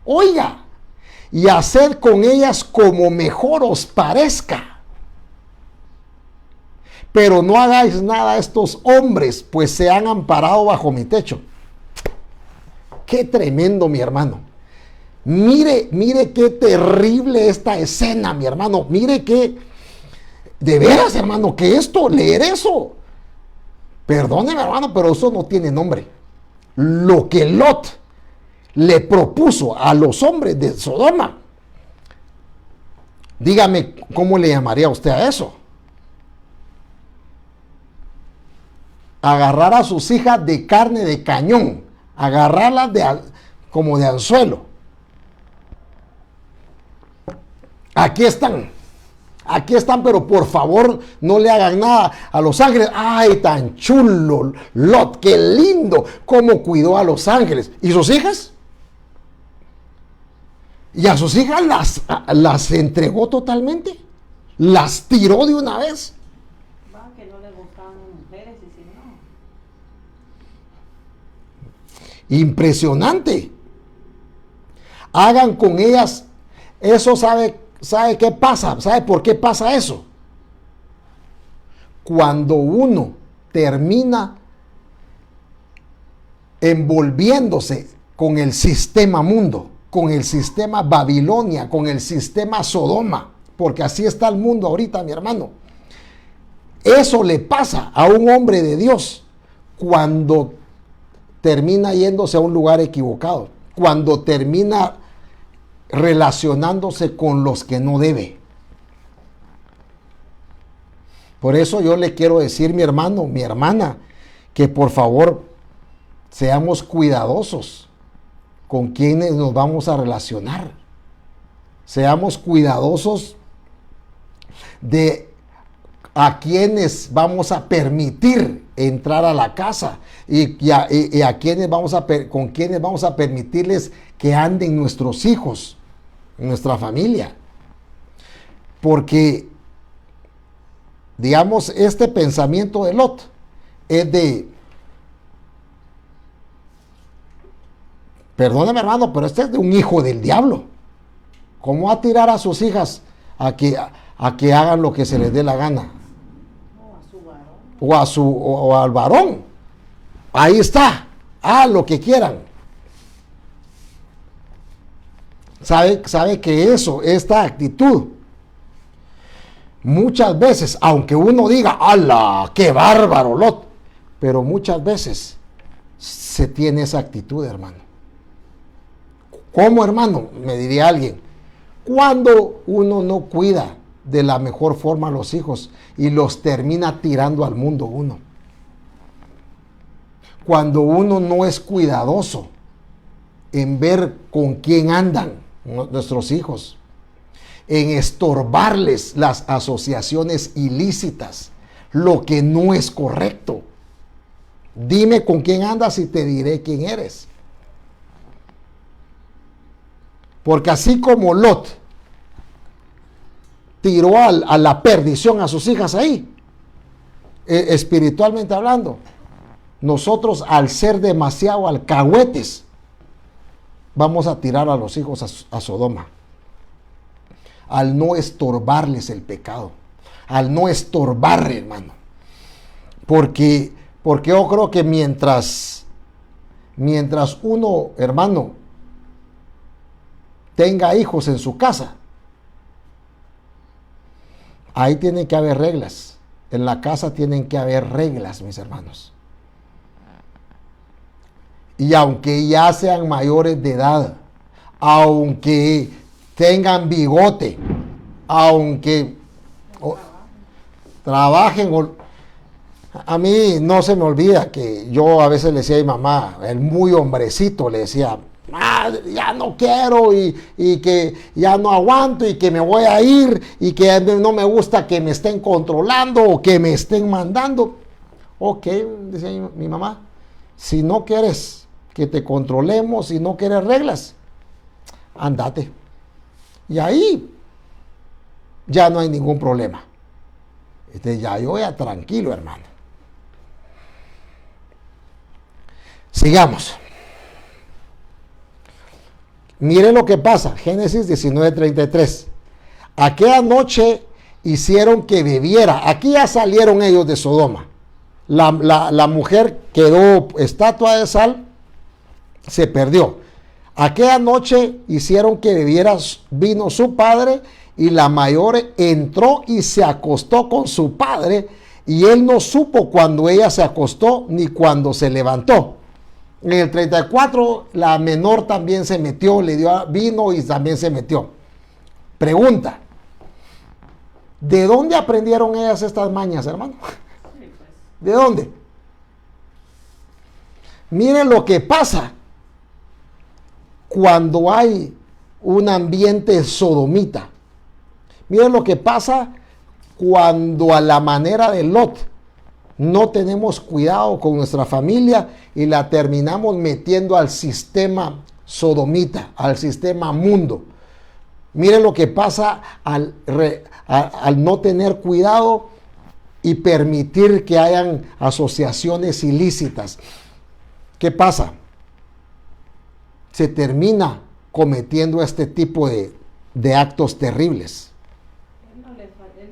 Oiga, y haced con ellas como mejor os parezca. Pero no hagáis nada a estos hombres, pues se han amparado bajo mi techo. Qué tremendo, mi hermano. Mire qué terrible esta escena, mi hermano. Mire que, de veras, hermano, que leer eso, perdóneme, hermano, pero eso no tiene nombre. Lo que Lot le propuso a los hombres de Sodoma, dígame, ¿cómo le llamaría usted a eso? Agarrar a sus hijas de carne de cañón, agarrarlas como de anzuelo. Aquí están, pero por favor no le hagan nada a los ángeles. ¡Ay, tan chulo Lot! ¡Qué lindo! ¿Cómo cuidó a los ángeles? ¿Y sus hijas? Y a sus hijas las entregó totalmente. Las tiró de una vez. Que no le gustaban mujeres y si no. Impresionante. Hagan con ellas. Eso ¿sabe qué pasa? ¿Sabe por qué pasa eso? Cuando uno termina envolviéndose con el sistema mundo, con el sistema Babilonia, con el sistema Sodoma, porque así está el mundo ahorita, mi hermano. Eso le pasa a un hombre de Dios cuando termina yéndose a un lugar equivocado, cuando termina relacionándose con los que no debe. Por eso yo le quiero decir, mi hermano, mi hermana, que por favor Seamos cuidadosos con quienes nos vamos a relacionar. Seamos cuidadosos de a quienes vamos a permitir entrar a la casa y a quienes con quienes vamos a permitirles que anden nuestros hijos, nuestra familia. Porque, digamos, este pensamiento de Lot es de, perdóname hermano, pero este es de un hijo del diablo. ¿Cómo va a tirar a sus hijas a que hagan lo que se les dé la gana? O al varón. Ahí está. Lo que quieran. Sabe que esta actitud, muchas veces, aunque uno diga, ¡ala, qué bárbaro, Lot! Pero muchas veces se tiene esa actitud, hermano. ¿Cómo, hermano? Me diría alguien. Cuando uno no cuida de la mejor forma a los hijos y los termina tirando al mundo uno. Cuando uno no es cuidadoso en ver con quién andan nuestros hijos, en estorbarles las asociaciones ilícitas, lo que no es correcto. Dime con quién andas y te diré quién eres. Porque así como Lot tiró a la perdición a sus hijas ahí, espiritualmente hablando, nosotros al ser demasiado alcahuetes, vamos a tirar a los hijos a Sodoma. Al no estorbarles el pecado, al no estorbarle, hermano. Porque yo creo que mientras uno, hermano, tenga hijos en su casa, ahí tienen que haber reglas. En la casa tienen que haber reglas, mis hermanos. Y aunque ya sean mayores de edad, aunque tengan bigote, aunque trabajen, a mí no se me olvida que yo a veces le decía a mi mamá, el muy hombrecito, le decía, ya no quiero y que ya no aguanto y que me voy a ir y que no me gusta que me estén controlando o que me estén mandando. Ok, decía mi mamá, si no quieres que te controlemos, si no quieres reglas, andate. Y ahí ya no hay ningún problema. Ya yo ya tranquilo, hermano. Sigamos. Mire lo que pasa, Génesis 19:33. Aquella noche hicieron que bebiera. Aquí ya salieron ellos de Sodoma. La mujer quedó estatua de sal, se perdió. Aquella noche hicieron que bebiera vino su padre, y la mayor entró y se acostó con su padre, y él no supo cuando ella se acostó ni cuando se levantó. En el 34, la menor también se metió, le dio vino y también se metió. Pregunta, ¿de dónde aprendieron ellas estas mañas, hermano? ¿De dónde? Miren lo que pasa cuando hay un ambiente sodomita. Miren lo que pasa cuando a la manera de Lot no tenemos cuidado con nuestra familia y la terminamos metiendo al sistema sodomita, al sistema mundo. Miren lo que pasa al no tener cuidado y permitir que hayan asociaciones ilícitas. ¿Qué pasa? Se termina cometiendo este tipo de actos terribles. Él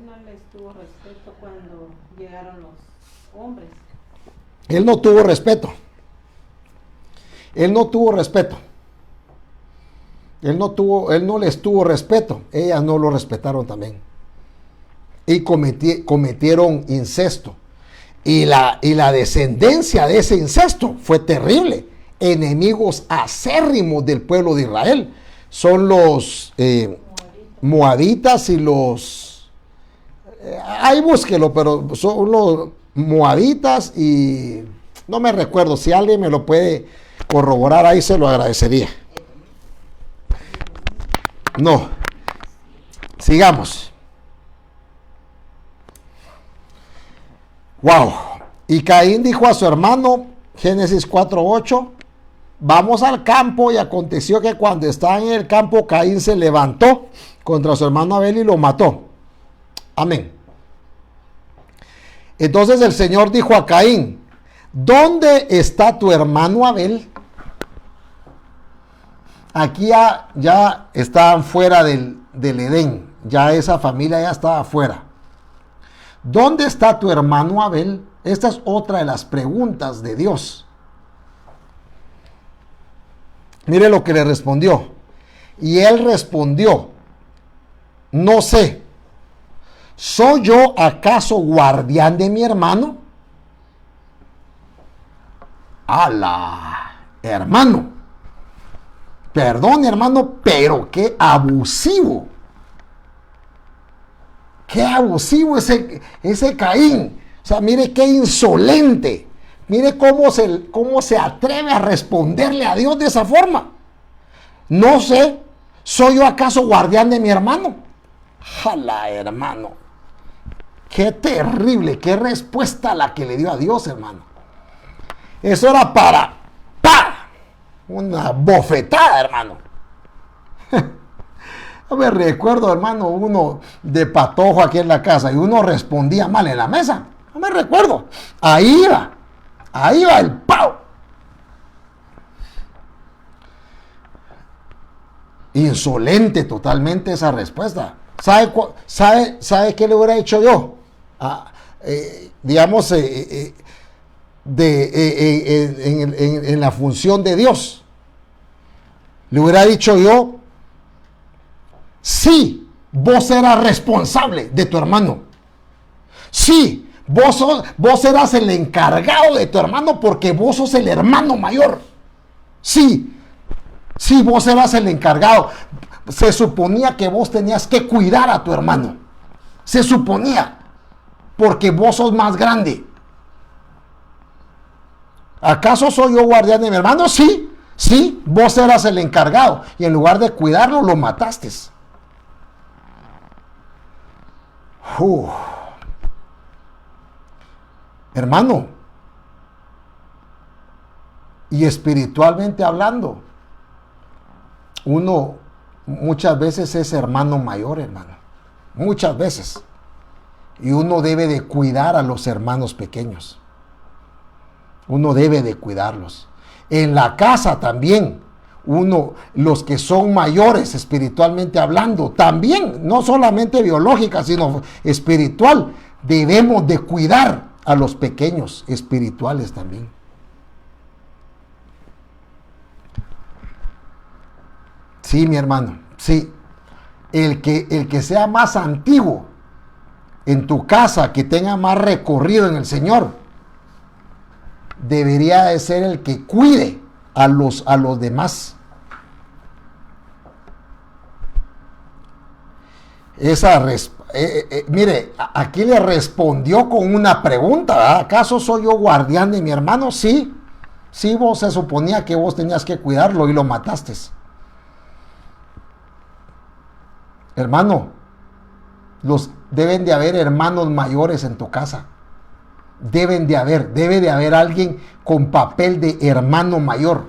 no les tuvo respeto cuando llegaron los hombres. Él no tuvo respeto. Él no tuvo respeto. Él no les tuvo respeto. Ellas no lo respetaron también. Y cometieron incesto. Y la descendencia de ese incesto fue terrible. Enemigos acérrimos del pueblo de Israel. Son los moabitas y los... ahí búsquelo, pero son los moabitas y No me recuerdo, si alguien me lo puede corroborar ahí se lo agradecería. No. Sigamos. Wow. Y Caín dijo a su hermano, Génesis 4:8, vamos al campo, y aconteció que cuando estaba en el campo, Caín se levantó contra su hermano Abel y lo mató. Amén. Entonces el Señor dijo a Caín, ¿dónde está tu hermano Abel? Aquí ya estaban fuera del Edén, ya esa familia ya estaba fuera. ¿Dónde está tu hermano Abel? Esta es otra de las preguntas de Dios. Mire lo que le respondió. Y él respondió, no sé, ¿soy yo acaso guardián de mi hermano? ¡Hala! Hermano. Perdón, hermano, pero qué abusivo. Qué abusivo ese Caín. O sea, mire qué insolente. Mire cómo se atreve a responderle a Dios de esa forma. No sé, ¿soy yo acaso guardián de mi hermano? ¡Jala, hermano! Qué terrible, qué respuesta la que le dio a Dios, hermano. Eso era para una bofetada, hermano. Yo me recuerdo, hermano, uno de patojo aquí en la casa y uno respondía mal en la mesa. No me recuerdo. Ahí iba el pau. Insolente totalmente esa respuesta. ¿Sabe qué le hubiera hecho yo? Digamos, en la función de Dios. Le hubiera dicho yo, sí, vos eras responsable de tu hermano. Sí, vos eras el encargado de tu hermano porque vos sos el hermano mayor. Sí, vos eras el encargado. Se suponía que vos tenías que cuidar a tu hermano. Se suponía, porque vos sos más grande. ¿Acaso soy yo guardián de mi hermano? Sí, vos eras el encargado y en lugar de cuidarlo, lo mataste. Hermano, y espiritualmente hablando, uno muchas veces es hermano mayor, hermano. Muchas veces. Y uno debe de cuidar a los hermanos pequeños. Uno debe de cuidarlos. En la casa también, los que son mayores espiritualmente hablando, también, no solamente biológica, sino espiritual, debemos de cuidar a los pequeños espirituales también. Sí, mi hermano, sí. El que sea más antiguo en tu casa, que tenga más recorrido en el Señor, debería de ser el que cuide a los demás. Mire, aquí le respondió con una pregunta, ¿verdad? ¿Acaso soy yo guardián de mi hermano? Sí, vos se suponía que vos tenías que cuidarlo y lo mataste. Hermano, deben de haber hermanos mayores en tu casa. Debe de haber alguien con papel de hermano mayor.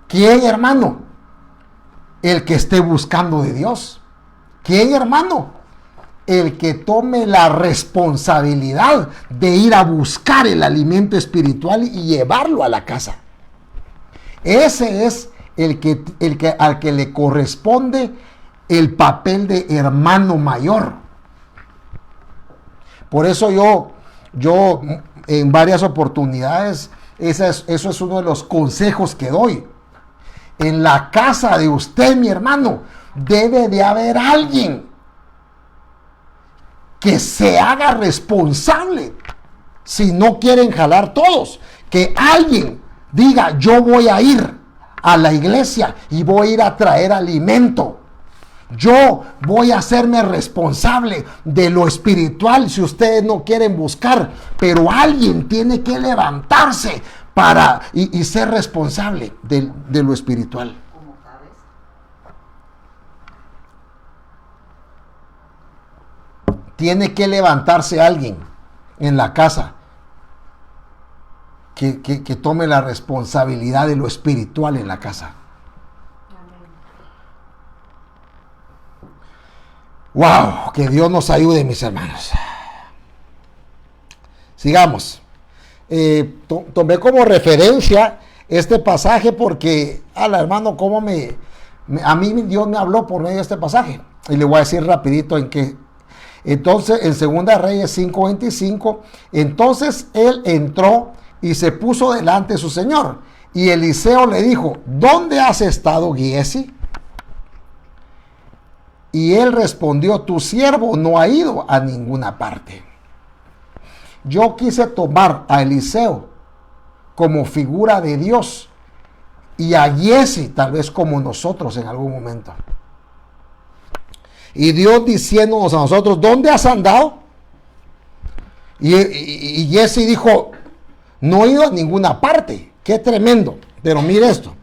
¿Quién, hermano? El que esté buscando de Dios. ¿Quién, hermano? El que tome la responsabilidad de ir a buscar el alimento espiritual y llevarlo a la casa. Ese es al que le corresponde el papel de hermano mayor. Por eso yo en varias oportunidades, eso es uno de los consejos que doy. En la casa de usted, mi hermano, debe de haber alguien que se haga responsable. Si no quieren jalar todos, que alguien diga, yo voy a ir a la iglesia y voy a ir a traer alimento. Yo voy a hacerme responsable de lo espiritual si ustedes no quieren buscar, pero alguien tiene que levantarse y ser responsable de lo espiritual. Tiene que levantarse alguien en la casa que tome la responsabilidad de lo espiritual en la casa. ¡Wow! Que Dios nos ayude, mis hermanos. Sigamos. Tomé como referencia este pasaje porque, hermano, cómo a mí Dios me habló por medio de este pasaje. Y le voy a decir rapidito en qué. Entonces, en 2 Reyes 5:25, entonces él entró y se puso delante de su señor. Y Eliseo le dijo, ¿dónde has estado, Giesi? Y él respondió, tu siervo no ha ido a ninguna parte. Yo quise tomar a Eliseo como figura de Dios y a Giesi tal vez como nosotros en algún momento. Y Dios diciéndonos a nosotros, ¿dónde has andado? Y Giesi dijo, no he ido a ninguna parte. Qué tremendo. Pero mire esto.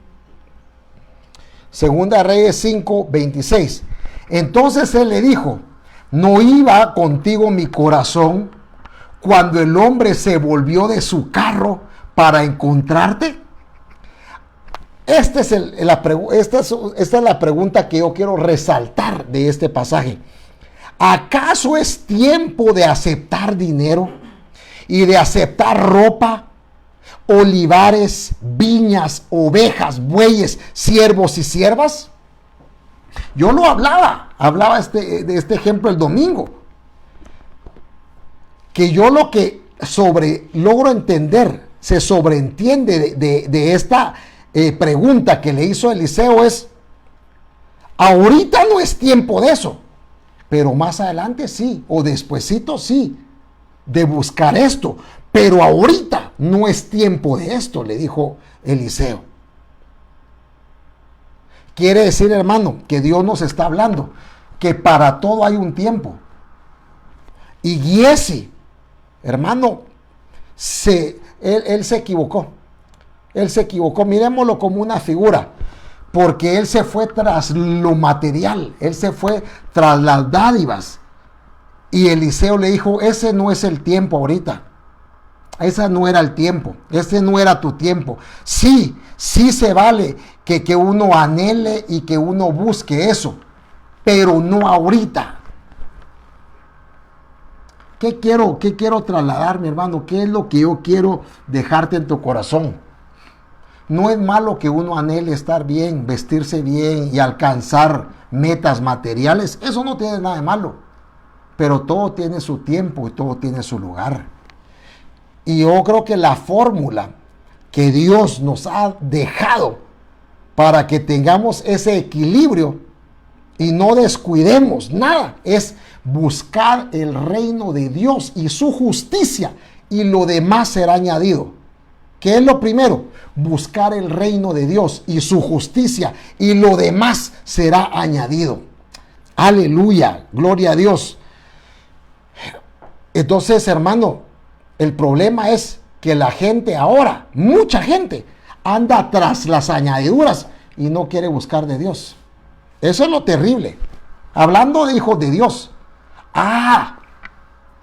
2 Reyes 5:26. Entonces él le dijo, ¿no iba contigo mi corazón cuando el hombre se volvió de su carro para encontrarte? Esta es la pregunta que yo quiero resaltar de este pasaje. ¿Acaso es tiempo de aceptar dinero y de aceptar ropa, olivares, viñas, ovejas, bueyes, siervos y siervas? Yo lo hablaba de este ejemplo el domingo. Que yo lo que logro entender, se sobreentiende de esta pregunta que le hizo Eliseo es, ahorita no es tiempo de eso, pero más adelante sí, o despuesito sí, de buscar esto, pero ahorita no es tiempo de esto, le dijo Eliseo. Quiere decir, hermano, que Dios nos está hablando, que para todo hay un tiempo. Y Giesi, hermano, él se equivocó. Él se equivocó, miremoslo como una figura, porque él se fue tras lo material, él se fue tras las dádivas. Y Eliseo le dijo, ese no es el tiempo ahorita. Ese no era el tiempo, ese no era tu tiempo. Sí se vale que uno anhele y que uno busque eso, pero no ahorita. ¿Qué quiero trasladar, mi hermano? ¿Qué es lo que yo quiero dejarte en tu corazón? No es malo que uno anhele estar bien, vestirse bien y alcanzar metas materiales. Eso no tiene nada de malo. Pero todo tiene su tiempo y todo tiene su lugar. Y yo creo que la fórmula que Dios nos ha dejado para que tengamos ese equilibrio y no descuidemos nada es buscar el reino de Dios y su justicia, y lo demás será añadido. ¿Qué es lo primero? Buscar el reino de Dios y su justicia, y lo demás será añadido. Aleluya, gloria a Dios. Entonces, hermano, el problema es que la gente ahora, mucha gente, anda tras las añadiduras y no quiere buscar de Dios. Eso es lo terrible. Hablando de hijos de Dios.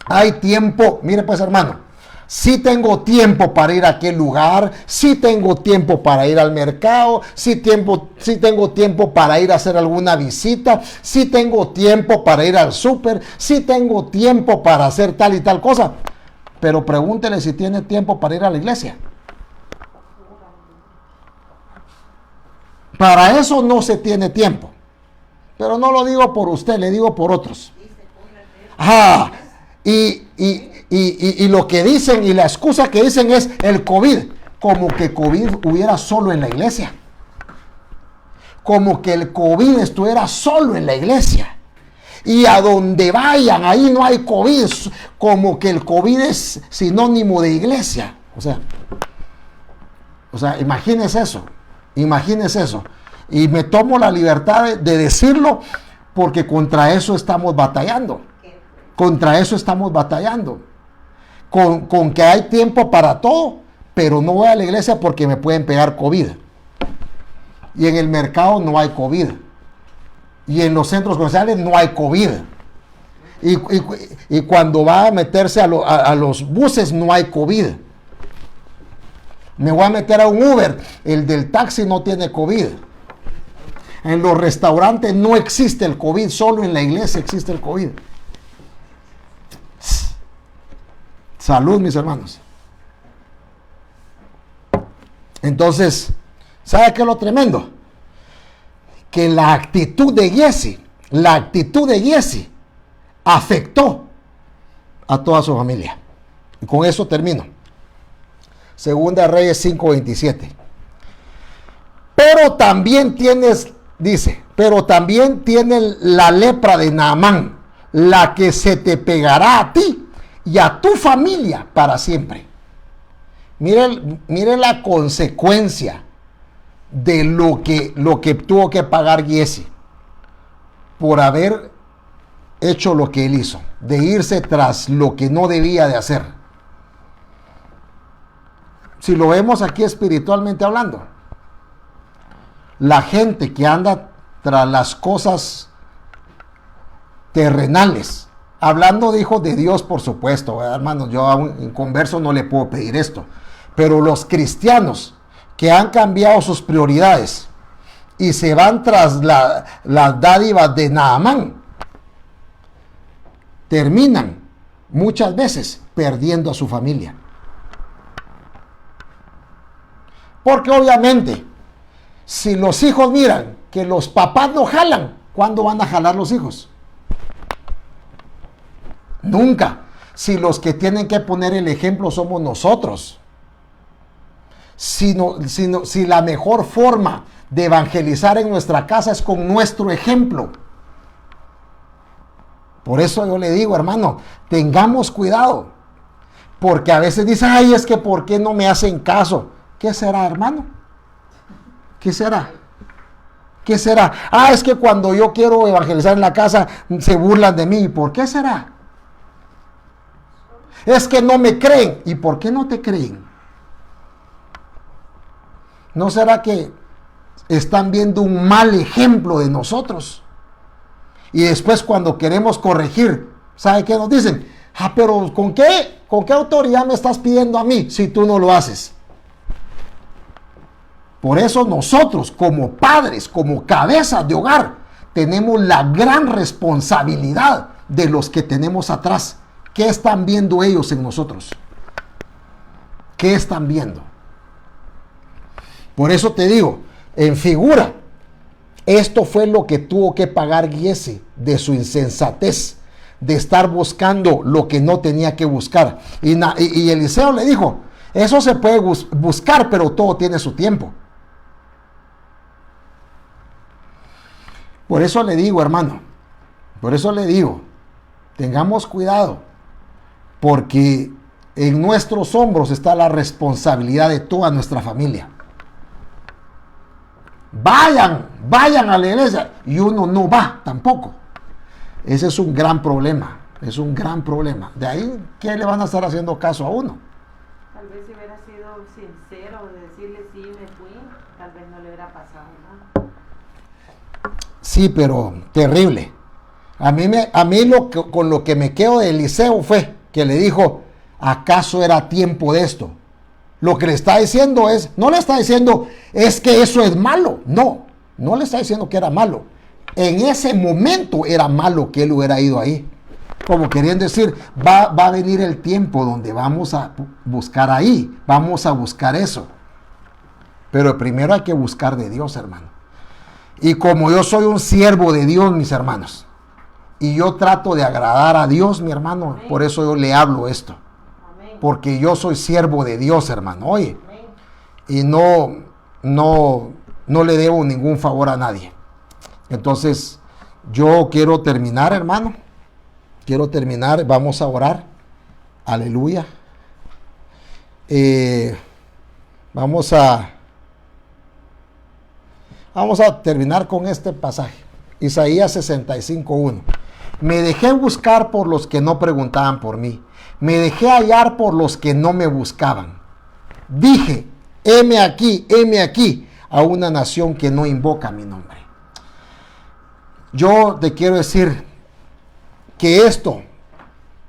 Hay tiempo. Mire pues, hermano, sí tengo tiempo para ir a aquel lugar, sí tengo tiempo para ir al mercado, sí tengo tiempo para ir a hacer alguna visita, sí tengo tiempo para ir al súper, sí tengo tiempo para hacer tal y tal cosa. Pero pregúntele si tiene tiempo para ir a la iglesia. Para eso no se tiene tiempo. Pero no lo digo por usted, le digo por otros. Y lo que dicen y la excusa que dicen es el COVID. Como que COVID hubiera solo en la iglesia. Como que el COVID estuviera solo en la iglesia. Y a donde vayan, ahí no hay COVID. Como que el COVID es sinónimo de iglesia. O sea, imagínese eso. Y me tomo la libertad de decirlo Porque contra eso estamos batallando. Contra eso estamos batallando. Con que hay tiempo para todo, pero no voy a la iglesia porque me pueden pegar COVID. Y en el mercado no hay COVID. Y en los centros comerciales no hay COVID. Y cuando va a meterse a los buses no hay COVID. Me voy a meter a un Uber, el del taxi no tiene COVID. En los restaurantes no existe el COVID, solo en la iglesia existe el COVID. Salud, mis hermanos. Entonces, ¿sabe qué es lo tremendo? Que la actitud de Giezi afectó a toda su familia. Y con eso termino. Segunda Reyes 5:27. Pero también tienes, dice, pero también tiene la lepra de Naamán, la que se te pegará a ti y a tu familia para siempre. Mire la consecuencia de lo que tuvo que pagar Giezi por haber hecho lo que él hizo, de irse tras lo que no debía de hacer. Si lo vemos aquí espiritualmente hablando, la gente que anda tras las cosas terrenales, hablando de hijos de Dios, por supuesto, ¿verdad, hermanos? Yo a un inconverso no le puedo pedir esto, pero los cristianos que han cambiado sus prioridades y se van tras las dádivas de Naamán, terminan muchas veces perdiendo a su familia. Porque obviamente, si los hijos miran que los papás no jalan, ¿cuándo van a jalar los hijos? Nunca. Si los que tienen que poner el ejemplo somos nosotros. Si la mejor forma de evangelizar en nuestra casa es con nuestro ejemplo. Por eso yo le digo, hermano, tengamos cuidado. Porque a veces dicen, ay, es que ¿por qué no me hacen caso? ¿Qué será, hermano? ¿Qué será? ¿Qué será? Ah, es que cuando yo quiero evangelizar en la casa se burlan de mí. ¿Por qué será? Es que no me creen. ¿Y por qué no te creen? ¿No será que están viendo un mal ejemplo de nosotros? Y después cuando queremos corregir, ¿sabe qué nos dicen? Ah, pero ¿con qué autoridad me estás pidiendo a mí si tú no lo haces? Por eso nosotros, como padres, como cabezas de hogar, tenemos la gran responsabilidad de los que tenemos atrás. ¿Qué están viendo ellos en nosotros? ¿Qué están viendo? Por eso te digo, en figura, esto fue lo que tuvo que pagar Giezi de su insensatez, de estar buscando lo que no tenía que buscar. Y Eliseo le dijo, eso se puede buscar, pero todo tiene su tiempo. Por eso le digo, hermano, por eso le digo, tengamos cuidado, porque en nuestros hombros está la responsabilidad de toda nuestra familia. Vayan a la iglesia y uno no va tampoco. Ese es un gran problema, es un gran problema. De ahí, ¿qué le van a estar haciendo caso a uno? Tal vez si hubiera sido sincero de decirle sí me fui, tal vez no le hubiera pasado nada. Sí, pero terrible. A mí con lo que me quedo de Eliseo fue que le dijo, ¿acaso era tiempo de esto? Lo que le está diciendo no le está diciendo, es que eso es malo. No le está diciendo que era malo. En ese momento era malo que él hubiera ido ahí. Como queriendo decir, va a venir el tiempo donde vamos a buscar ahí. Vamos a buscar eso. Pero primero hay que buscar de Dios, hermano. Y como yo soy un siervo de Dios, mis hermanos, y yo trato de agradar a Dios, mi hermano, amén, por eso yo le hablo esto. Amén. Porque yo soy siervo de Dios, hermano, oye. Amén. Y no le debo ningún favor a nadie. Entonces, yo quiero terminar, hermano. Quiero terminar, vamos a orar. Aleluya. Vamos a terminar con este pasaje. Isaías 65:1. Me dejé buscar por los que no preguntaban por mí. Me dejé hallar por los que no me buscaban. Dije, heme aquí, a una nación que no invoca mi nombre. Yo te quiero decir que esto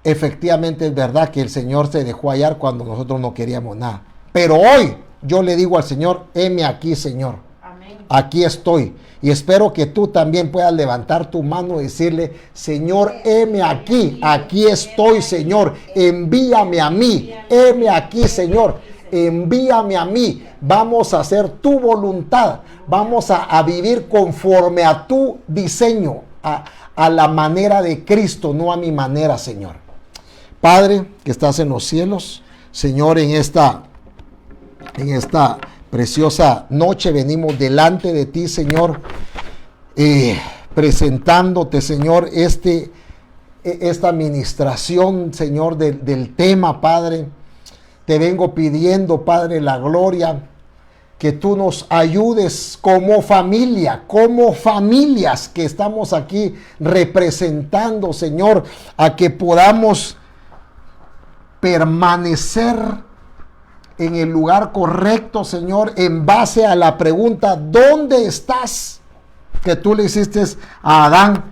efectivamente es verdad, que el Señor se dejó hallar cuando nosotros no queríamos nada. Pero hoy yo le digo al Señor, heme aquí, Señor. Amén. Aquí estoy. Y espero que tú también puedas levantar tu mano y decirle, Señor, heme aquí. Aquí estoy, Señor. Envíame a mí. Heme aquí, Señor. Envíame a mí. Vamos a hacer tu voluntad. Vamos a vivir conforme a tu diseño, a la manera de Cristo, no a mi manera, Señor. Padre, que estás en los cielos, Señor, en esta preciosa noche venimos delante de ti, Señor, presentándote, Señor, esta administración, Señor, del tema, Padre. Te vengo pidiendo, Padre, la gloria, que tú nos ayudes como familia, como familias que estamos aquí representando, Señor, a que podamos permanecer en el lugar correcto, Señor, en base a la pregunta, ¿dónde estás? Que tú le hiciste a Adán.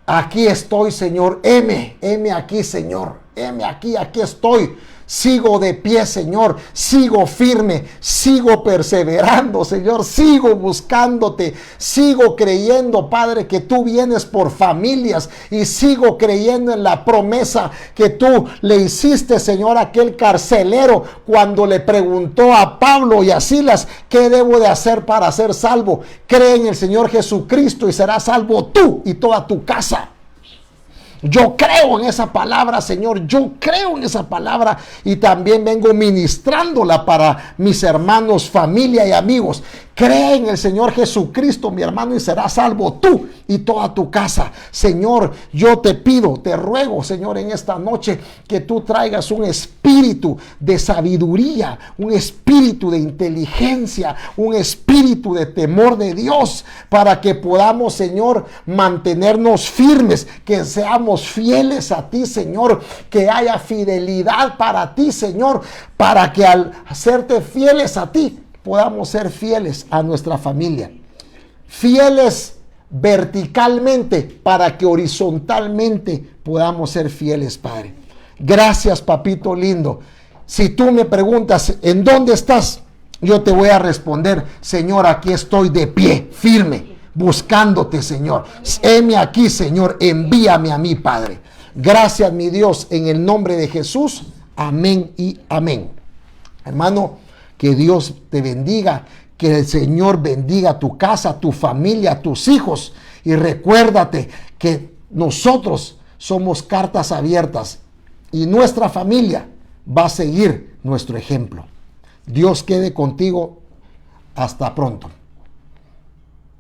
Aquí estoy, Señor. Heme aquí, Señor. Heme aquí estoy. Sigo de pie, Señor. Sigo firme. Sigo perseverando, Señor. Sigo buscándote. Sigo creyendo, Padre, que tú vienes por familias. Y sigo creyendo en la promesa que tú le hiciste, Señor, a aquel carcelero cuando le preguntó a Pablo y a Silas, ¿qué debo de hacer para ser salvo? Cree en el Señor Jesucristo y serás salvo tú y toda tu casa. Yo creo en esa palabra, Señor. Yo creo en esa palabra y también vengo ministrándola para mis hermanos, familia y amigos. Cree en el Señor Jesucristo, mi hermano, y serás salvo tú y toda tu casa. Señor, yo te pido, te ruego, Señor, en esta noche que tú traigas un espíritu de sabiduría, un espíritu de inteligencia, un espíritu de temor de Dios, para que podamos, Señor, mantenernos firmes, que seamos fieles a ti, Señor, que haya fidelidad para ti, Señor, para que al hacerte fieles a ti, podamos ser fieles a nuestra familia, fieles verticalmente para que horizontalmente podamos ser fieles, Padre. Gracias, papito lindo. Si tú me preguntas, ¿en dónde estás? Yo te voy a responder, Señor, aquí estoy de pie, firme, buscándote, Señor. Heme aquí, Señor, envíame a mí, Padre. Gracias, mi Dios, en el nombre de Jesús. Amén y amén. Hermano, que Dios te bendiga, que el Señor bendiga tu casa, tu familia, tus hijos. Y recuérdate que nosotros somos cartas abiertas y nuestra familia va a seguir nuestro ejemplo. Dios quede contigo. Hasta pronto.